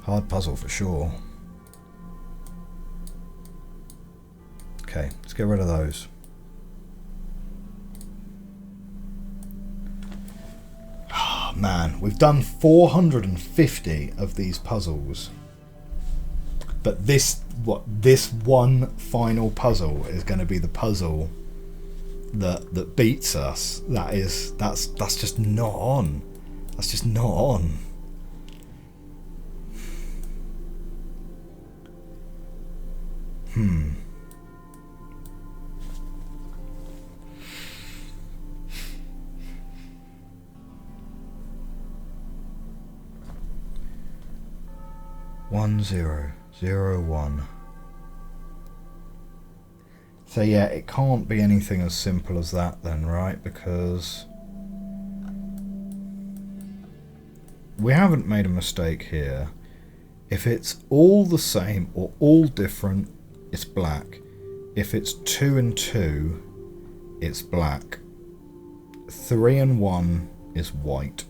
Hard puzzle for sure. Okay, let's get rid of those. Oh, man, we've done 450 of these puzzles. But this one final puzzle is going to be the puzzle that beats us. That's just not on. That's just not on. One zero zero one. So yeah, it can't be anything as simple as that then, right? Because we haven't made a mistake here. If it's all the same or all different, it's black. If it's 2 and 2, it's black. 3 and 1 is white.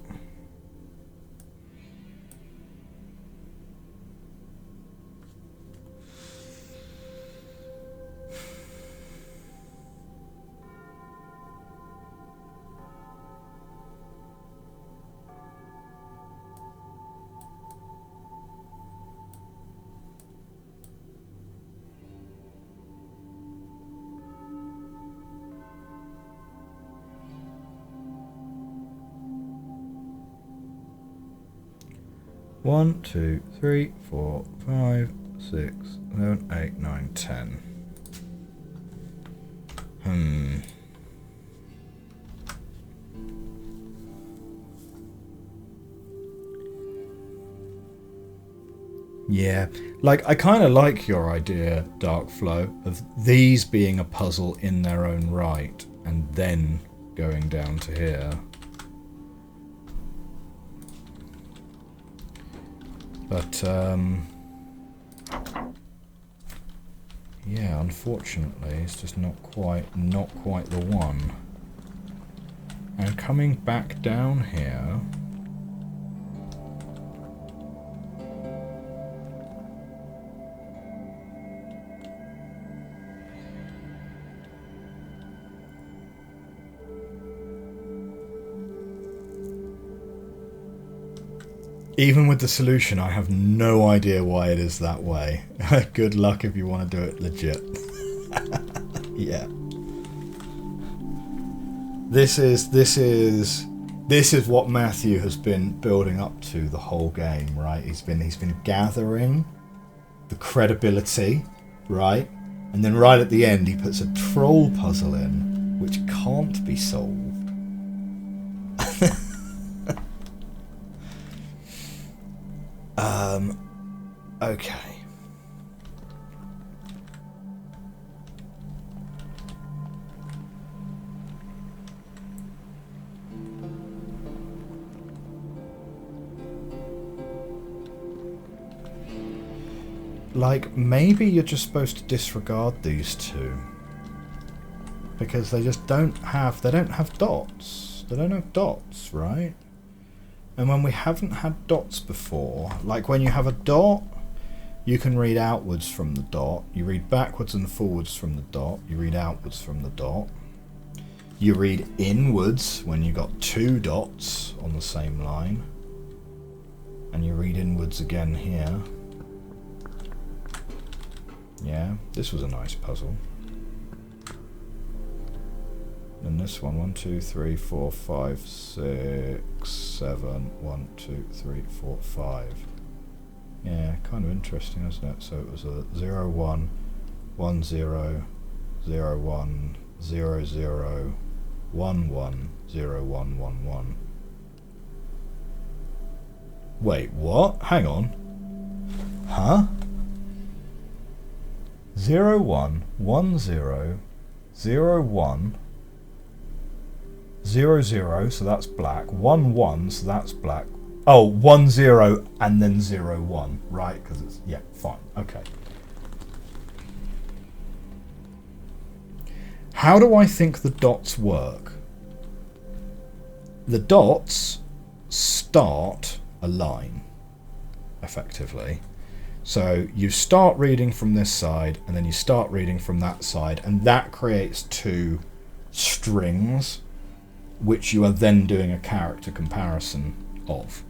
One, 2, 3, 4, 5, 6, 7, 8, 9, 10. Yeah, like I kind of like your idea, Darkflow, of these being a puzzle in their own right and then going down to here. But yeah, unfortunately, it's just not quite the one. And coming back down here, even with the solution, I have no idea why it is that way. Good luck if you want to do it legit. Yeah. This is what Matthew has been building up to the whole game, right? He's been gathering the credibility, right? And then right at the end he puts a troll puzzle in, which can't be solved. Okay. Like, maybe you're just supposed to disregard these two. Because they just don't have dots. They don't have dots, right? And when we haven't had dots before, like when you have a dot, you can read outwards from the dot, you read backwards and forwards from the dot, you read outwards from the dot, you read inwards when you got 2 dots on the same line, and you read inwards again here. Yeah, this was a nice puzzle. And this one, 1, 2, 3, 4, 5, 6, 7, 1, 2, 3, 4, 5. Yeah, kind of interesting, isn't it? So it was a 0, 1, 1, 0, 0, 1, 0, 0, 1, 1, 0, 1, 1, 1. Wait, what? Hang on. Huh? 0, 1, 1, 0, 0, 1, 0, 0, so that's black. 1, 1, so that's black. Oh, 1, 0, and then 0, 1. Right, because it's... Yeah, fine. Okay. How do I think the dots work? The dots start a line, effectively. So you start reading from this side, and then you start reading from that side, and that creates two strings, which you are then doing a character comparison of.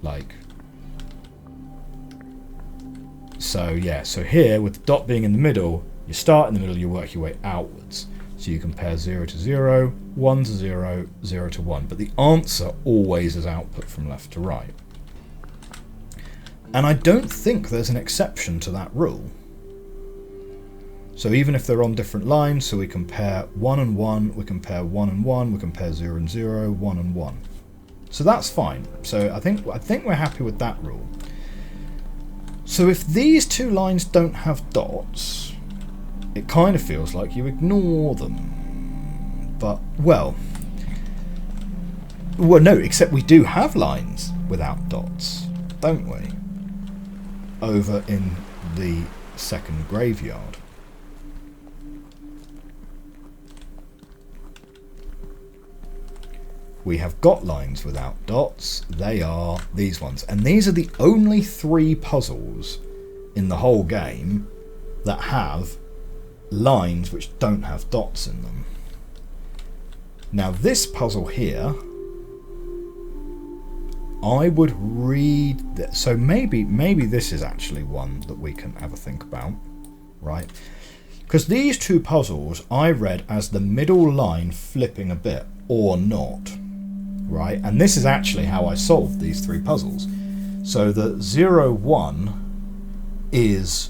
Like, so yeah, so here, with the dot being in the middle, you start in the middle, you work your way outwards. So you compare 0 to 0, 1 to 0, 0 to 1. But the answer always is output from left to right. And I don't think there's an exception to that rule. So even if they're on different lines, so we compare 1 and 1, we compare 1 and 1, we compare 0 and 0, 1 and 1. So that's fine. So I think we're happy with that rule. So if these two lines don't have dots, it kind of feels like you ignore them. But, well, no, except we do have lines without dots, don't we? Over in the second graveyard. We have got lines without dots. They are these ones. And these are the only 3 puzzles in the whole game that have lines which don't have dots in them. Now this puzzle here, I would read that, so maybe this is actually one that we can have a think about, right? Because these 2 puzzles I read as the middle line flipping a bit or not, right? And this is actually how I solved these 3 puzzles. So the 0, 1 is,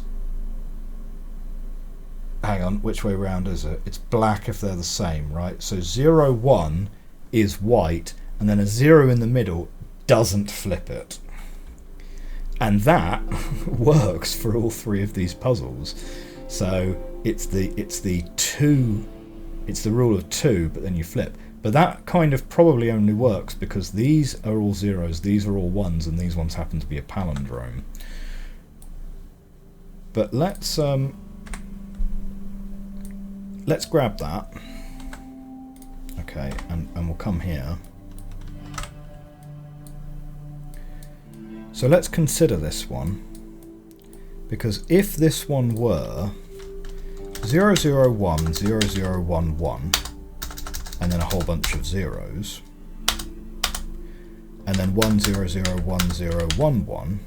hang on, which way round is it? It's black if they're the same, right? So 0, 1 is white, and then a 0 in the middle doesn't flip it. And that works for all 3 of these puzzles. So it's the rule of 2, but then you flip. But that kind of probably only works because these are all 0s, these are all 1s, and these ones happen to be a palindrome. But let's grab that. Okay, and we'll come here. So let's consider this one. Because if this one were 001, 0011, and then a whole bunch of zeros, and then 1001011,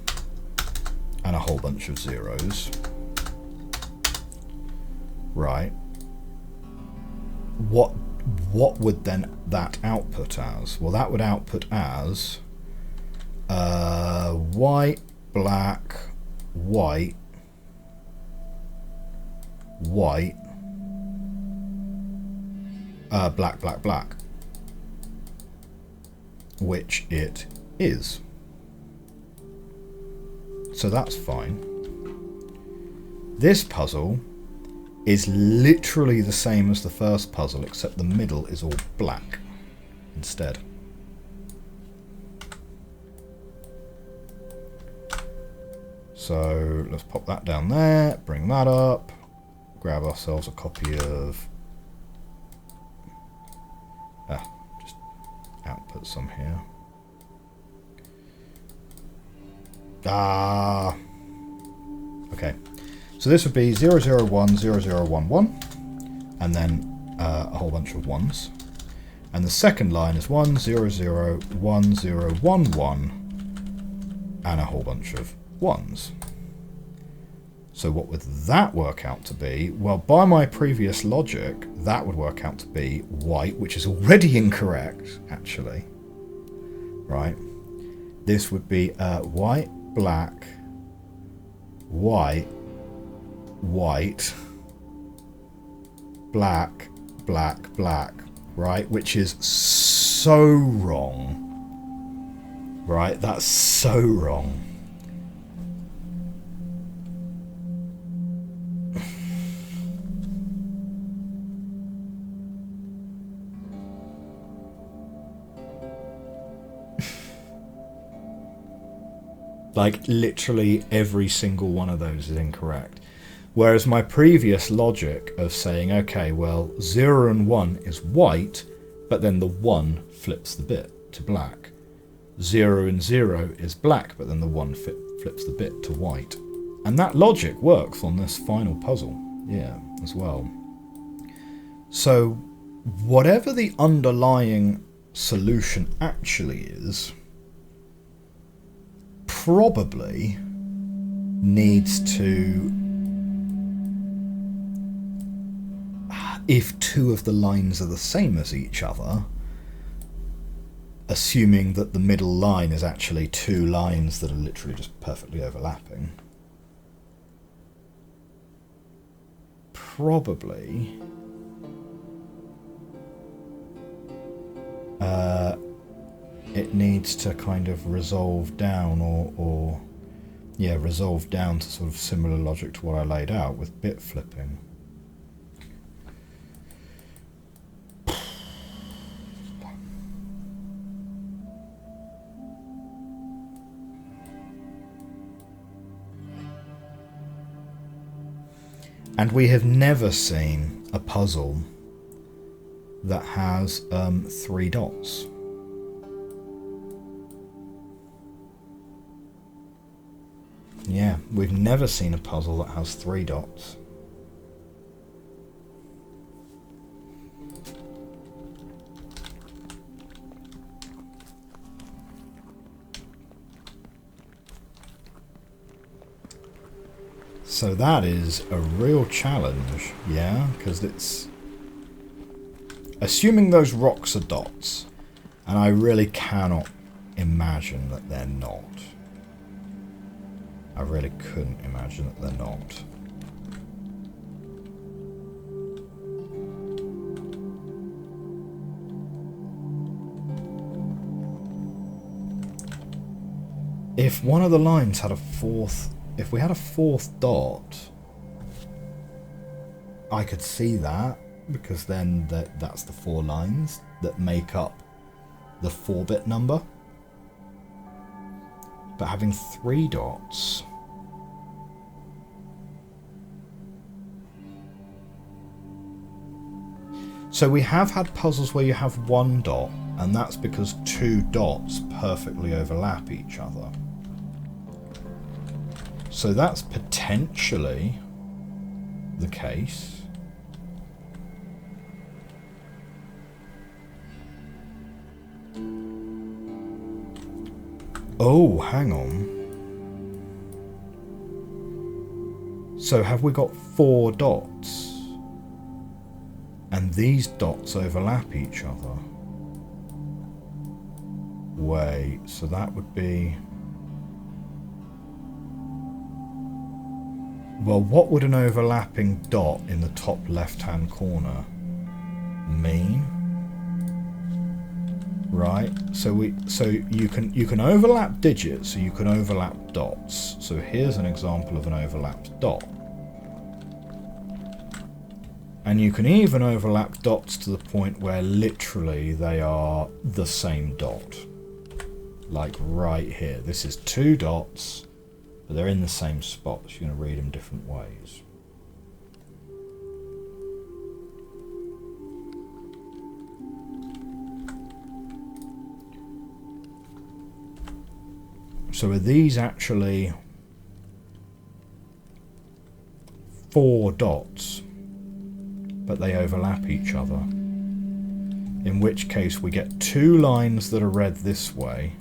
and a whole bunch of zeros, right? What would then that output as? Well, that would output as white, black, white, white, black, black, black, which it is. So that's fine. This puzzle is literally the same as the first puzzle, except the middle is all black instead. So let's pop that down there, bring that up, grab ourselves a copy of, just output some here. Okay. So this would be 001, 0011, and then a whole bunch of 1s. And the second line is 1001011, and a whole bunch of 1s. So what would that work out to be? Well, by my previous logic, that would work out to be white, which is already incorrect, actually. Right? This would be white, black, white, white, black, black, black, right? Which is so wrong. Right? That's so wrong. Like, literally every single one of those is incorrect. Whereas my previous logic of saying, okay, well, 0 and 1 is white, but then the 1 flips the bit to black, 0 and 0 is black, but then the 1 flips the bit to white. And that logic works on this final puzzle, yeah, as well. So whatever the underlying solution actually is, probably needs to, if two of the lines are the same as each other, assuming that the middle line is actually two lines that are literally just perfectly overlapping, probably it needs to kind of resolve down or resolve down to sort of similar logic to what I laid out with bit flipping. And we have never seen a puzzle that has 3 dots. Yeah, we've never seen a puzzle that has 3 dots. So that is a real challenge, yeah, because it's assuming those rocks are dots, and I really cannot imagine that they're not. I really couldn't imagine that they're not. If one of the lines had a fourth, if we had a 4th dot, I could see that, because then that's the 4 lines that make up the 4-bit number. But having 3 dots, so we have had puzzles where you have 1 dot, and that's because 2 dots perfectly overlap each other. So that's potentially the case. Oh, hang on. So have we got 4 dots? And these dots overlap each other? Wait, so that would be... Well, what would an overlapping dot in the top left-hand corner mean? Right, so you can overlap digits, so you can overlap dots. So here's an example of an overlapped dot. And you can even overlap dots to the point where literally they are the same dot. Like right here. This is 2 dots, but they're in the same spot, so you're going to read them different ways. So are these actually 4 dots, but they overlap each other? In which case we get 2 lines that are read this way,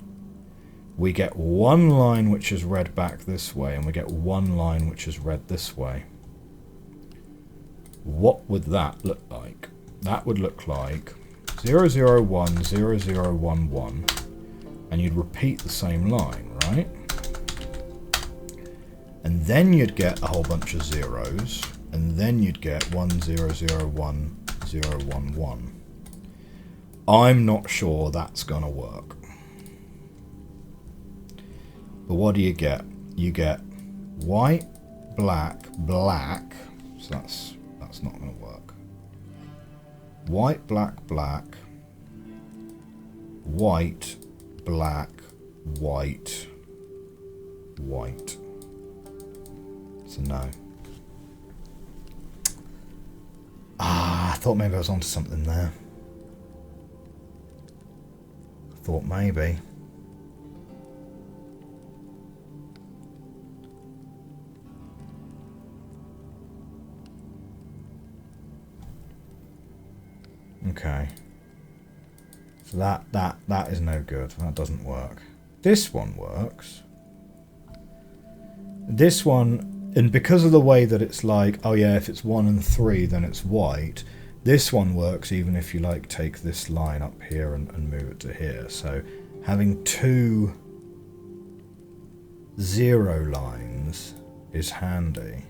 we get 1 line which is read back this way, and we get 1 line which is read this way. What would that look like? That would look like 001, 0011, and you'd repeat the same line, right? And then you'd get a whole bunch of zeros, and then you'd get 1001, 011. I'm not sure that's gonna work. But what do you get? You get white, black, black. So that's not going to work. White, black, black. White, black, white, white. So no. I thought maybe I was onto something there. I thought maybe. Okay. So that is no good. That doesn't work. This one works. This one, and because of the way that it's like, oh yeah, if it's 1 and 3, then it's white. This one works even if you like take this line up here and move it to here. So having 2 0 lines is handy.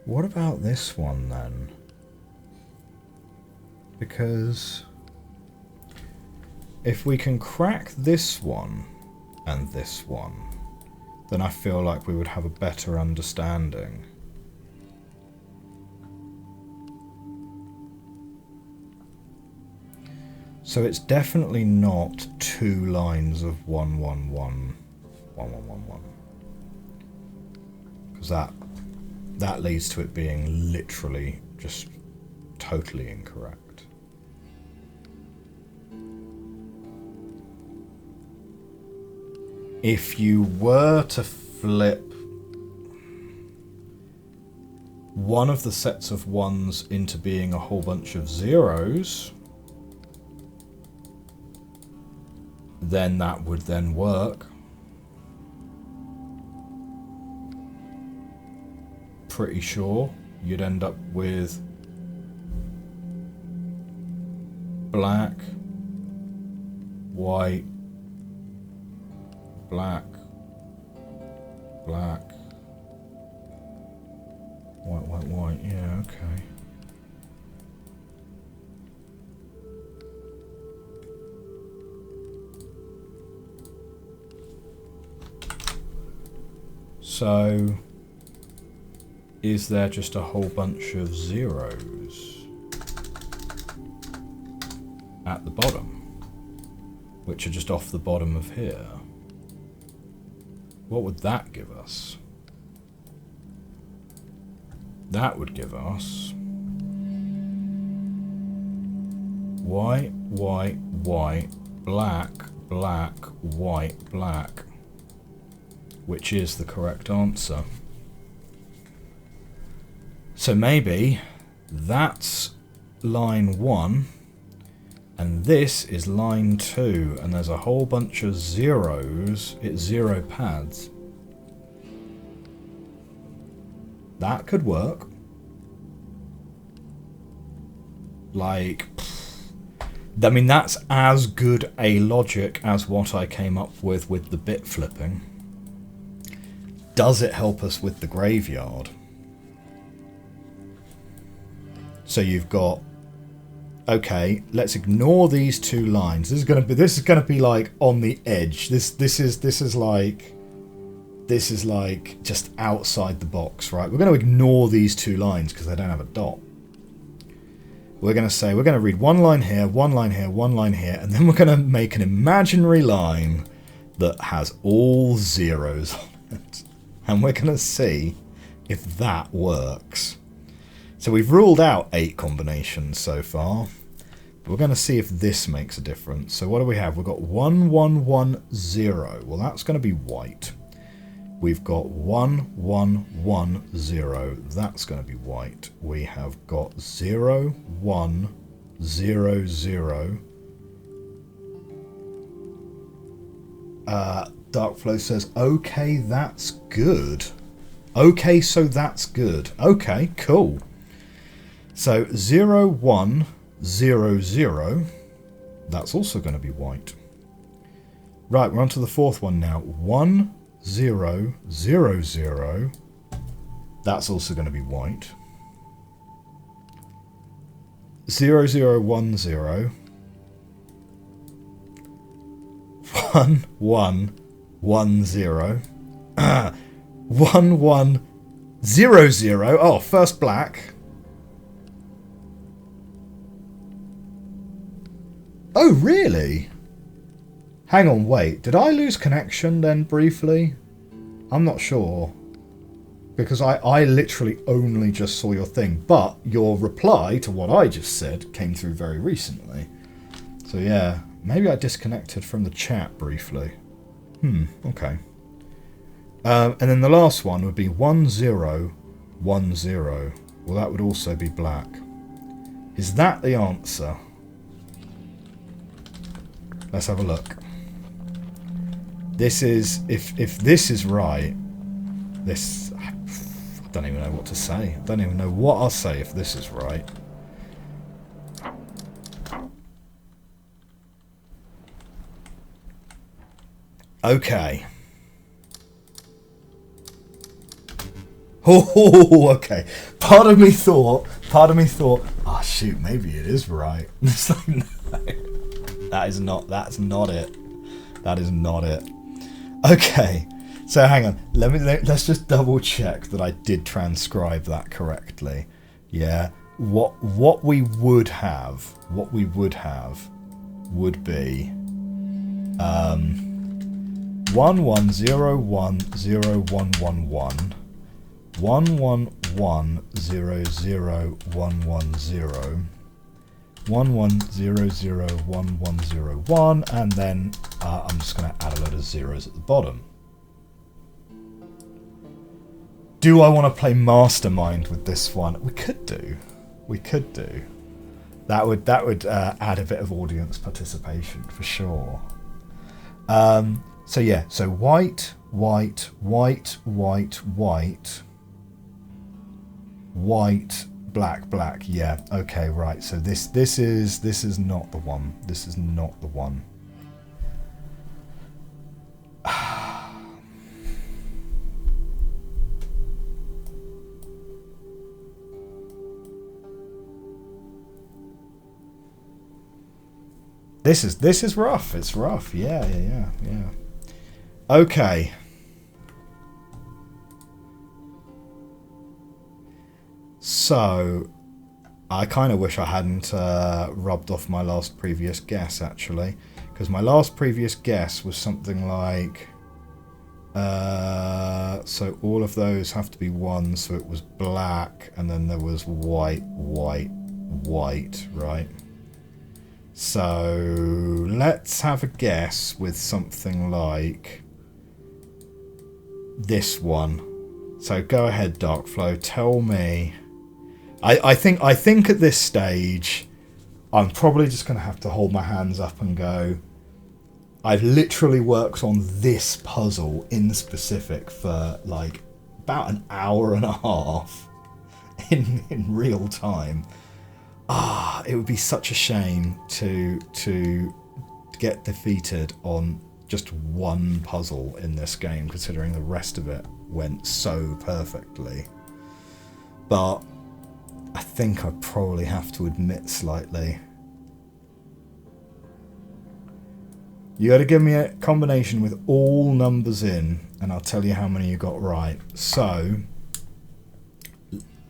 What about this one then? Because if we can crack this one and this one, then I feel like we would have a better understanding. So it's definitely not 2 lines of 1 1 1 1 1 1 1. Because that leads to it being literally just totally incorrect. If you were to flip one of the sets of 1s into being a whole bunch of 0s, then that would then work. Pretty sure you'd end up with black, white, black, black, white, white, white. Yeah, okay. So, is there just a whole bunch of 0s at the bottom, which are just off the bottom of here? What would that give us? That would give us white, white, white, black, black, white, black, which is the correct answer. So maybe that's line 1 and this is line 2 and there's a whole bunch of 0s. It's 0 pads. That could work. Like, I mean, that's as good a logic as what I came up with the bit flipping. Does it help us with the graveyard? So you've got, okay, let's ignore these 2 lines. This is gonna be like on the edge. This is like just outside the box, right? We're going to ignore these 2 lines because they don't have a dot. We're going to say we're going to read 1 line here, 1 line here, 1 line here, and then we're going to make an imaginary line that has all 0s on it, and we're going to see if that works. So we've ruled out 8 combinations so far, but we're going to see if this makes a difference. So what do we have? We've got 1 1 1 0. Well, that's going to be white. We've got 1 1 1 0. That's going to be white. We have got 0 1 0 0. Darkflow says, okay, that's good. Okay, so that's good. Okay, cool. So 0 1 0 0. That's also going to be white. Right, we're on to the 4th one now. 1 0 0 0. That's also going to be white. 0 0 1 0. 1 1 1 0. 1 1 0 0. Oh, first black. Oh, really? Hang on, wait. Did I lose connection then briefly? I'm not sure. Because I literally only just saw your thing. But your reply to what I just said came through very recently. So yeah, maybe I disconnected from the chat briefly. Okay. And then the last one would be 1010. Well, that would also be black. Is that the answer? Let's have a look. This is, if this is right, this, I don't even know what to say. I don't even know what I'll say if this is right. Okay. Oh, okay. Part of me thought, oh shoot, maybe it is right. It's like, no, that's not it. That is not it. Okay, so hang on. Let's just double check that I did transcribe that correctly. Yeah. What we would have would be 11010111 11100110 11001101, and then I'm just going to add a load of zeros at the bottom. Do I want to play Mastermind with this one? We could do. That would add a bit of audience participation for sure. So yeah, so white, white, white, white, white, white, black, black. Yeah. Okay. Right. So this is not the one. This is not the one. This is rough. It's rough. Yeah. Okay. So, I kind of wish I hadn't rubbed off my last previous guess, actually. Because my last previous guess was something like... so all of those have to be one, so it was black, and then there was white, white, white, right? So, let's have a guess with something like... this one. So go ahead, Darkflow, tell me... I think at this stage, I'm probably just going to have to hold my hands up and go, I've literally worked on this puzzle in specific for like about an hour and a half in real time. It would be such a shame to get defeated on just one puzzle in this game, considering the rest of it went so perfectly. But I think I probably have to admit slightly. You got to give me a combination with all numbers in, and I'll tell you how many you got right. So,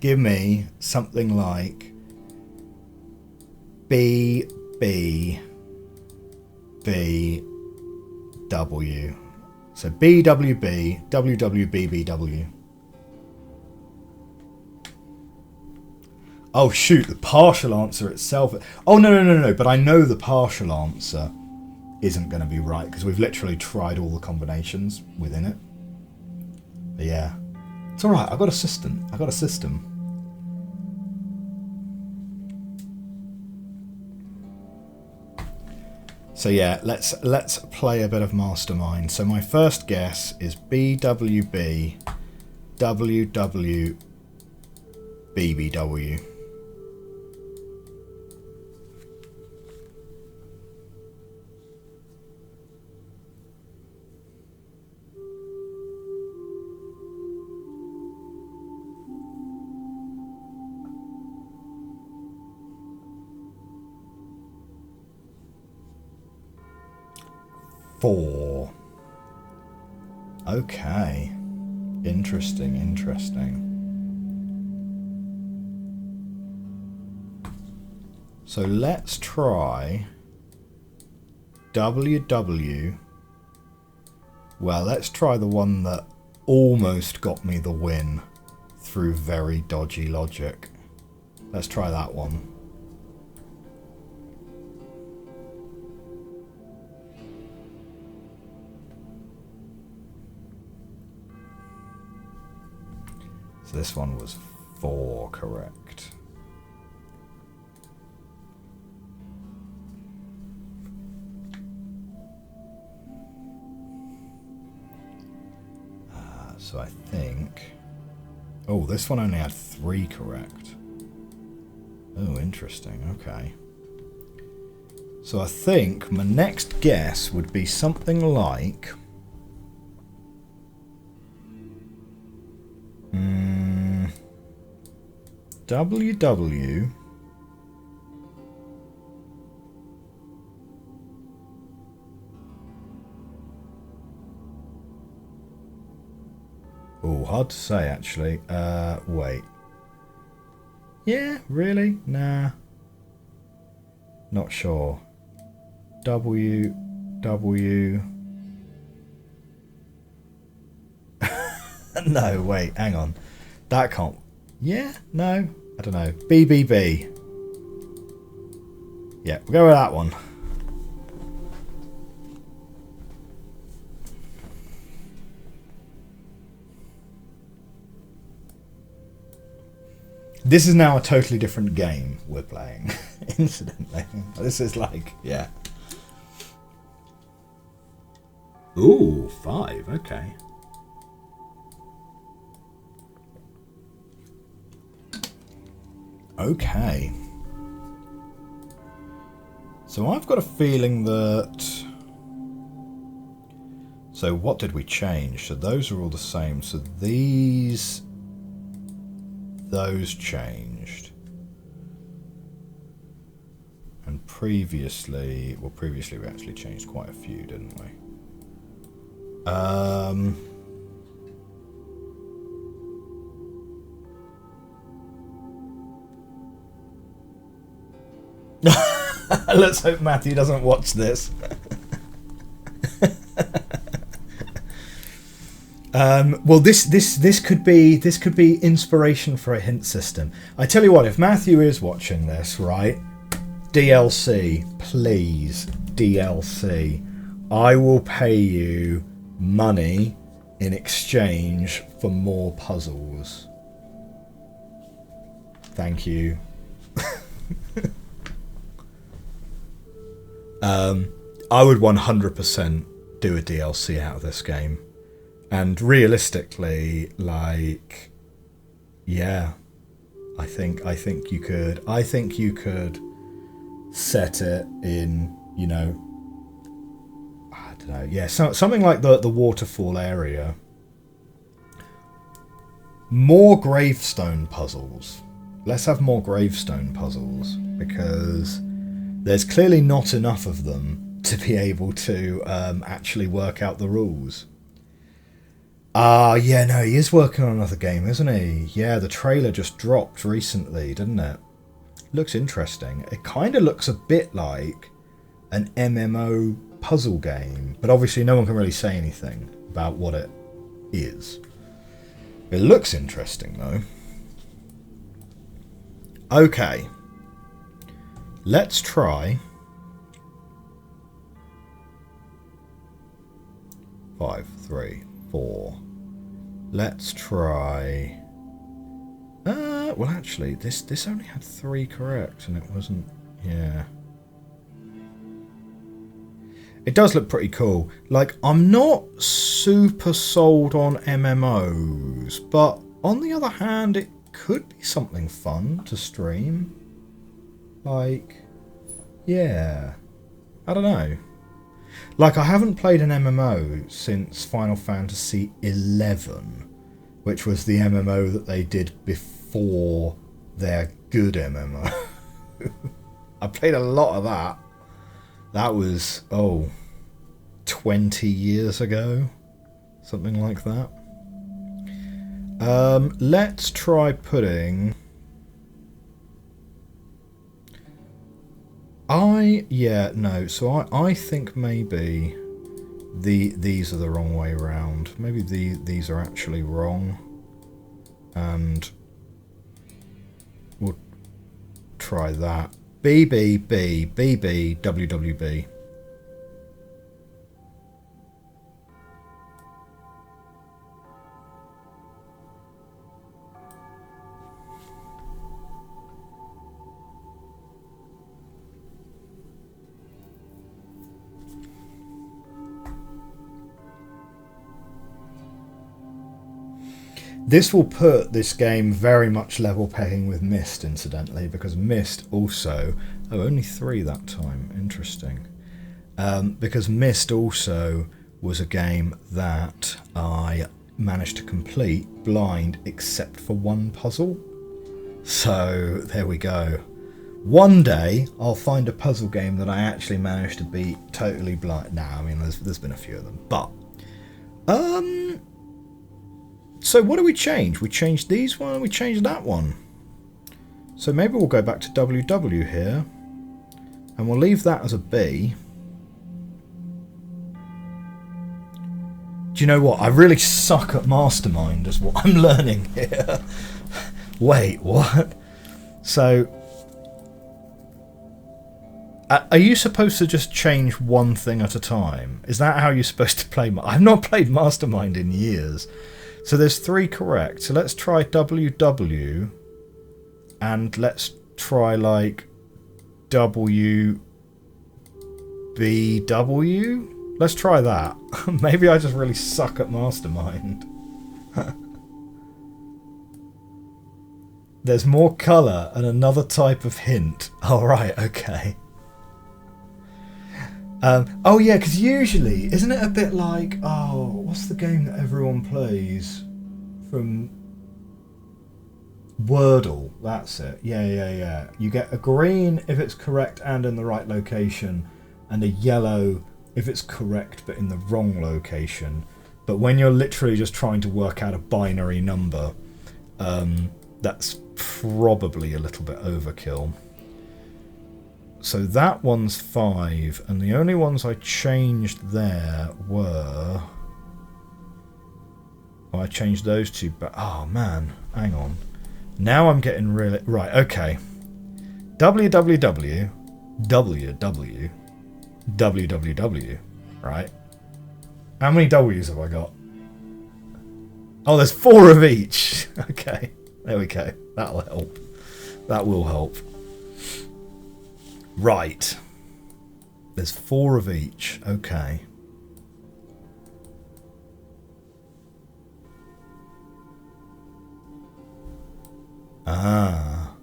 give me something like B, B, B, W. So B, W, B, W, W, B, B, W. Oh shoot, the partial answer itself. Oh no, but I know the partial answer isn't going to be right because we've literally tried all the combinations within it. But yeah, it's alright, I've got a system. So yeah, let's play a bit of Mastermind. So my first guess is BWB, WW, BBW. Four. Okay. Interesting. So let's try WW. Well, let's try the one that almost got me the win through very dodgy logic. Let's try that one. So this one was 4 correct. So I think... Oh, this one only had 3 correct. Oh, interesting. Okay. So I think my next guess would be something like... WW... Oh, hard to say, actually. Wait. Yeah, really? Nah. Not sure. W... No, wait, hang on. That can't... Yeah? No? I don't know. BBB. Yeah, we'll go with that one. This is now a totally different game we're playing, incidentally. This is like, yeah. Ooh, 5, okay. Okay. So I've got a feeling that... So what did we change? So those are all the same. So these... Those changed. And previously... Well, previously we actually changed quite a few, didn't we? Let's hope Matthew doesn't watch this. Well, this could be inspiration for a hint system. I tell you what, if Matthew is watching this, right? DLC, please, DLC. I will pay you money in exchange for more puzzles. Thank you. I would 100% do a DLC out of this game. And realistically, like, yeah, I think you could. I think you could set it in, you know, I don't know. Yeah, something like the waterfall area. More gravestone puzzles. Let's have more gravestone puzzles, because there's clearly not enough of them to be able to actually work out the rules. Yeah, no, he is working on another game, isn't he? Yeah, the trailer just dropped recently, didn't it? Looks interesting. It kind of looks a bit like an MMO puzzle game, but obviously no one can really say anything about what it is. It looks interesting, though. Okay. Let's try 5, 3, 4. Let's try... well, actually, this only had 3 correct, and it wasn't... Yeah. It does look pretty cool. Like, I'm not super sold on MMOs, but on the other hand, it could be something fun to stream. Like, yeah. I don't know. Like, I haven't played an MMO since Final Fantasy XI, which was the MMO that they did before their good MMO. I played a lot of that. That was, 20 years ago. Something like that. Let's try putting... So I think maybe these are the wrong way around. Maybe these are actually wrong. And we'll try that. BBB, BB, WWB. This will put this game very much level pegging with Myst, incidentally, because Myst also... Oh, only 3 that time. Interesting. Because Myst also was a game that I managed to complete blind except for one puzzle. So there we go. One day I'll find a puzzle game that I actually managed to beat totally blind. Nah, I mean there's been a few of them. But so what do we change? We changed these one and we changed that one. So maybe we'll go back to WW here and we'll leave that as a B. Do you know what? I really suck at Mastermind is what I'm learning here. Wait, what? So, are you supposed to just change one thing at a time? Is that how you're supposed to play? I've not played Mastermind in years. So there's 3 correct. So let's try WW. And let's try like WBW. Let's try that. Maybe I just really suck at Mastermind. There's more colour and another type of hint. Alright, okay. Oh yeah, because usually, isn't it a bit like... Oh, what's the game that everyone plays? From... Wordle, that's it. Yeah. You get a green if it's correct and in the right location, and a yellow if it's correct but in the wrong location. But when you're literally just trying to work out a binary number, that's probably a little bit overkill. So that one's 5, and the only ones I changed there were... Well, I changed those 2, but... Oh man, hang on. Now I'm getting really... Right, okay. WWW, WW, WWW, right? How many W's have I got? Oh, there's 4 of each. Okay, there we go. That'll help. That will help. Right. There's 4 of each. Okay. Ah.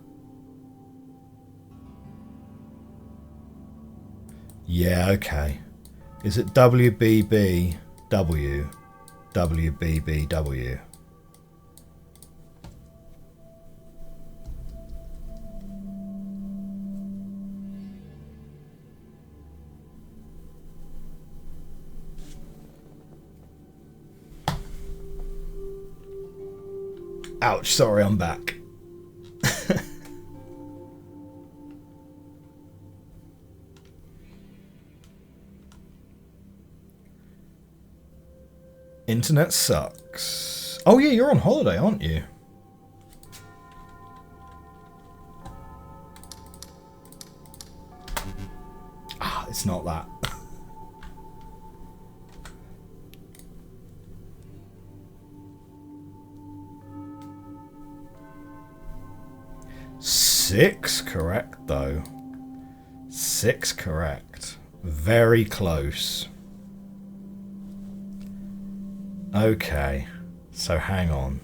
Yeah, okay. Is it WBBW? WBBW? Ouch, sorry, I'm back. Internet sucks. Oh yeah, you're on holiday, aren't you? Ah, it's not that. Six correct, though. 6 correct. Very close. Okay, so hang on.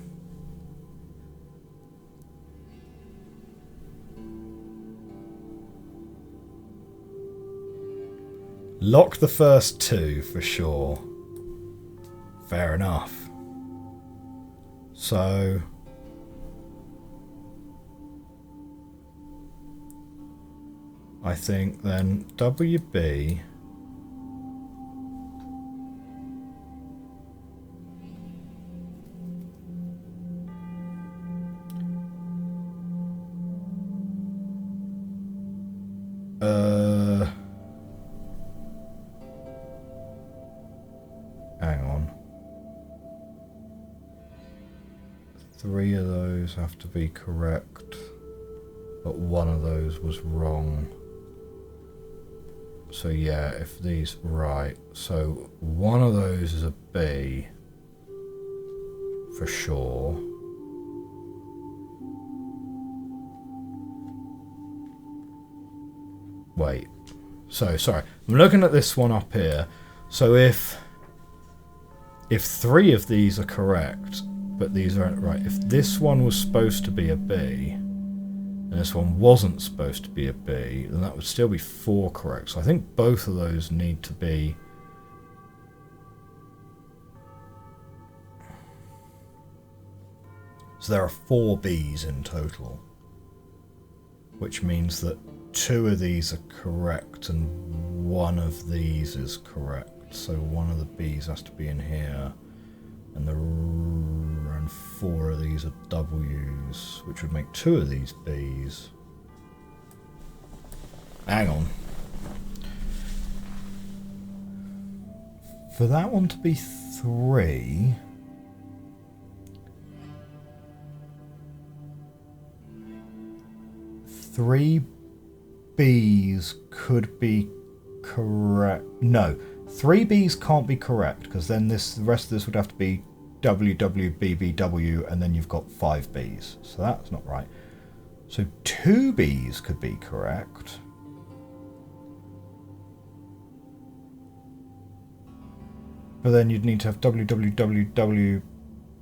Lock the first 2 for sure. Fair enough. So... I think then WB... Hang on. 3 of those have to be correct, but 1 of those was wrong. So yeah, if these right, so 1 of those is a B for sure. Wait. So sorry, I'm looking at this one up here. So if 3 of these are correct, but these aren't right. If this one was supposed to be a B, and this one wasn't supposed to be a B, then that would still be 4 correct. So I think both of those need to be... So there are 4 Bs in total, which means that 2 of these are correct and 1 of these is correct. So one of the B's has to be in here, and 4 of these are W's, which would make 2 of these B's. Hang on. For that one to be 3... Three B's could be correct. No, 3 B's can't be correct, because then the rest of this would have to be W, W, B, B, W, and then you've got 5 B's. So that's not right. So 2 B's could be correct. But then you'd need to have W, W, W, W,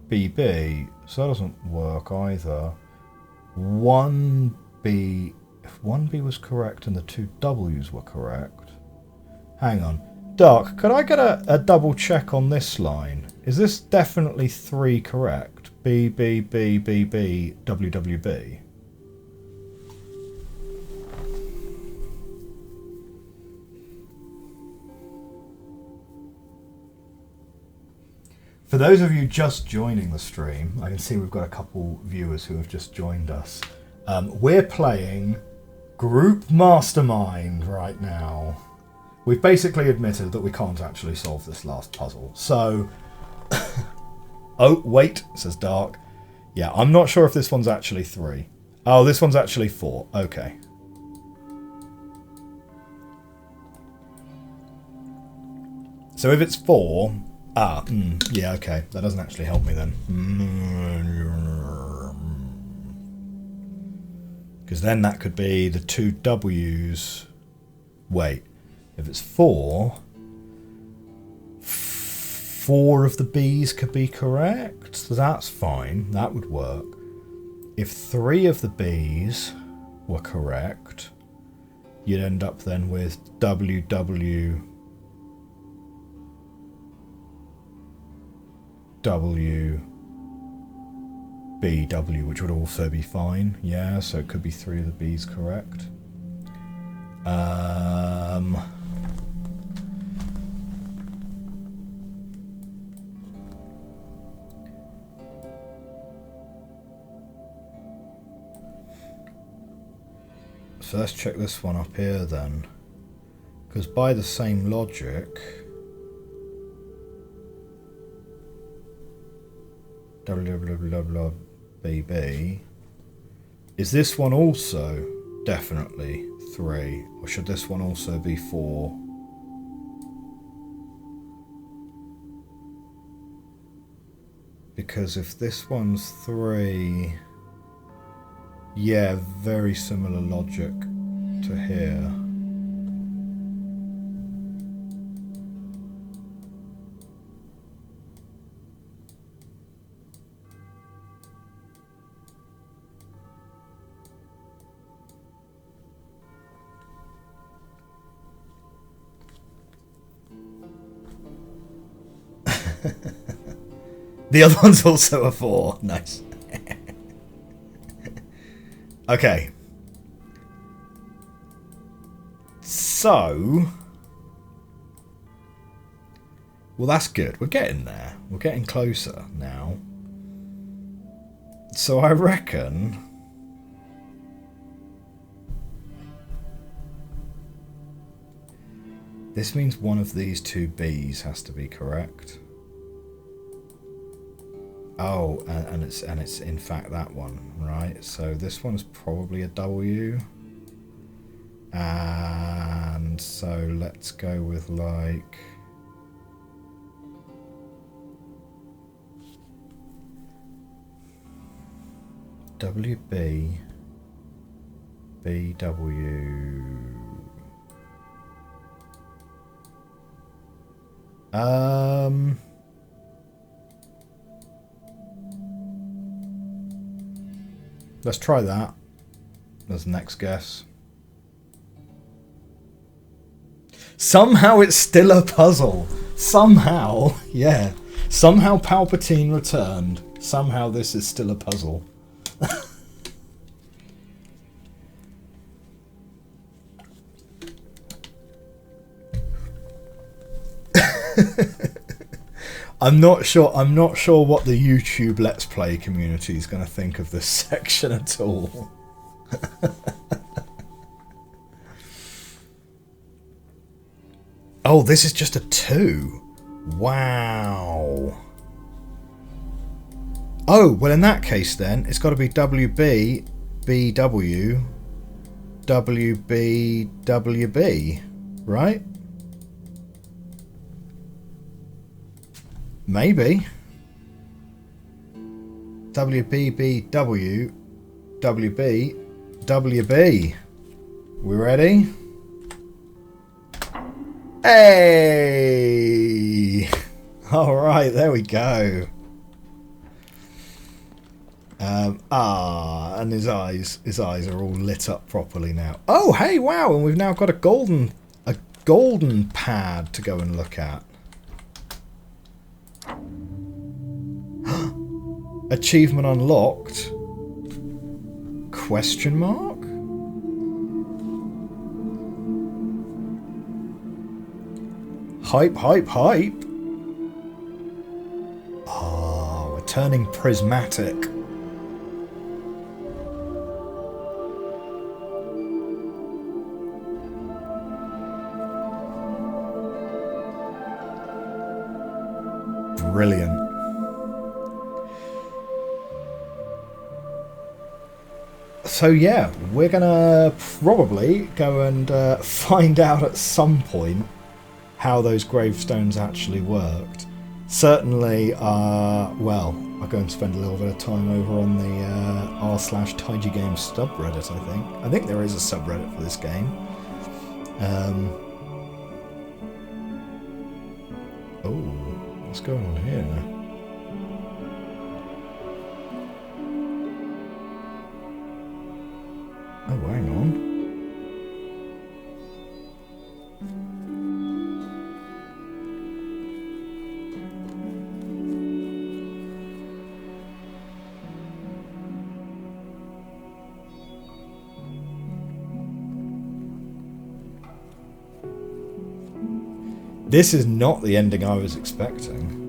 B, B. So that doesn't work either. 1 B, if 1 B was correct and the 2 W's were correct. Hang on. Dark, could I get a double check on this line? Is this definitely 3 correct? B, B, B, B, B, W, W, B. For those of you just joining the stream, I can see we've got a couple viewers who have just joined us. We're playing Group Mastermind right now. We've basically admitted that we can't actually solve this last puzzle. So, oh, wait, says Dark. Yeah, I'm not sure if this one's actually 3. Oh, this one's actually 4. Okay. So if it's 4... yeah, okay. That doesn't actually help me then. Because then that could be the 2 W's. Wait, if it's 4, 4 of the B's could be correct. So that's fine. That would work. If 3 of the B's were correct, you'd end up then with W, W, W, B, W, which would also be fine. Yeah, so it could be 3 of the B's correct. So let's check this one up here then. Because by the same logic... BB. Is this one also definitely 3? Or should this one also be 4? Because if this one's 3... Yeah, very similar logic to here. The other one's also a 4. Nice. Okay. So... Well, that's good. We're getting there. We're getting closer now. So I reckon... This means one of these 2 B's has to be correct. Oh, and it's in fact that one, right? So this one's probably a W. And so let's go with like... WB, BW... let's try that as the next guess. Somehow it's still a puzzle. Somehow, yeah. Somehow Palpatine returned. Somehow this is still a puzzle. I'm not sure what the YouTube Let's Play community is going to think of this section at all. Oh, this is just a 2. Wow. Oh, well in that case then, it's got to be WB, BW, WB, WB, right? Maybe. WBBW, WB, WB. We ready? Hey! Alright, there we go. And his eyes are all lit up properly now. Oh, hey, wow, and we've now got a golden pad to go and look at. Achievement unlocked? Question mark? Hype, hype, hype. Ah, we're turning prismatic. Brilliant. So yeah, we're gonna probably go and find out at some point how those gravestones actually worked. Certainly, well, I'll go and spend a little bit of time over on the r/Taiji Games subreddit, I think. I think there is a subreddit for this game. Oh, what's going on here? Oh, hang on. This is not the ending I was expecting.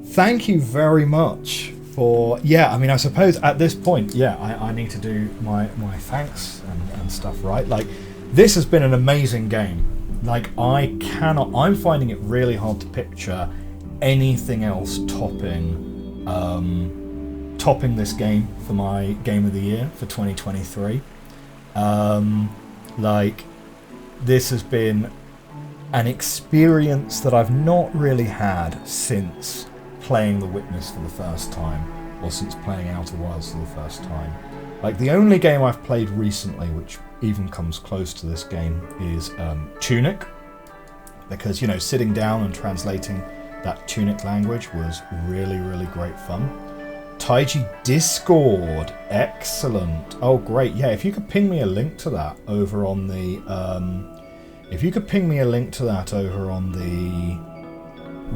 Thank you very much for... Yeah, I mean, I suppose at this point, yeah, I need to do my thanks and stuff, right? Like, this has been an amazing game. Like, I'm finding it really hard to picture anything else topping this game for my Game of the Year for 2023. Like, this has been an experience that I've not really had since playing The Witness for the first time, or since playing Outer Wilds for the first time. Like, the only game I've played recently which even comes close to this game is Tunic, because, you know, sitting down and translating that Tunic language was really, really great fun. Taiji Discord, excellent. Oh, great. Yeah, if you could ping me a link to that over on the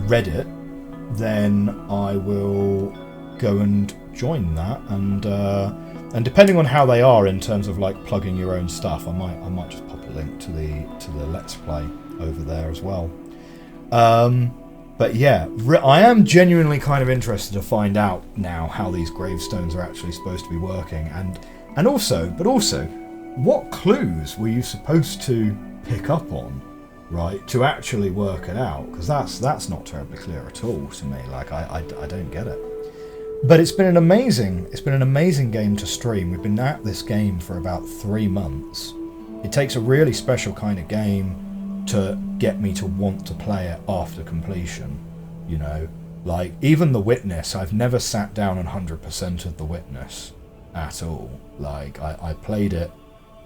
Reddit, then I will go and join that, and depending on how they are in terms of like plugging your own stuff, I might just pop a link to the Let's Play over there as well. But yeah, I am genuinely kind of interested to find out now how these gravestones are actually supposed to be working, but also, what clues were you supposed to pick up on, right, to actually work it out? Because that's not terribly clear at all to me. Like, I don't get it. But it's been an amazing game to stream. We've been at this game for about 3 months. It takes a really special kind of game to get me to want to play it after completion, you know. Like, even The Witness, I've never sat down and 100% of The Witness at all. Like, I played it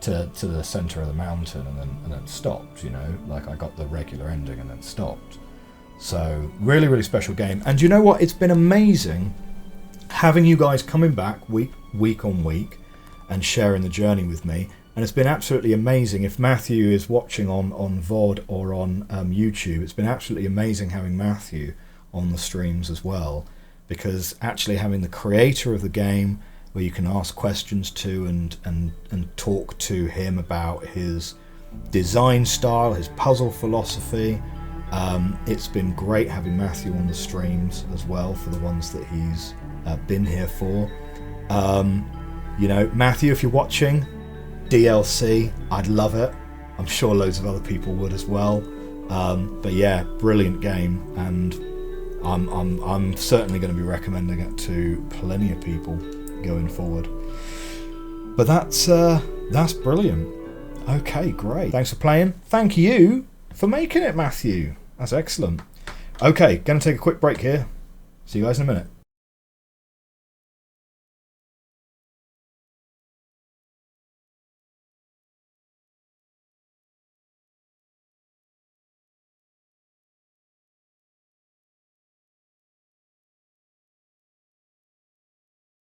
to the centre of the mountain and then stopped, you know. Like, I got the regular ending and then stopped. So really, really special game. And you know what? It's been amazing having you guys coming back week on week and sharing the journey with me. And it's been absolutely amazing. If Matthew is watching on VOD or on YouTube, it's been absolutely amazing having Matthew on the streams as well, because actually having the creator of the game where you can ask questions to and talk to him about his design style, his puzzle philosophy. It's been great having Matthew on the streams as well for the ones that he's been here for. You know, Matthew, if you're watching, DLC, I'd love it. I'm sure loads of other people would as well. But yeah, brilliant game, and I'm certainly going to be recommending it to plenty of people going forward. But that's brilliant. Okay, great. Thanks for playing. Thank you for making it, Matthew. That's excellent. Okay, going to take a quick break here. See you guys in a minute.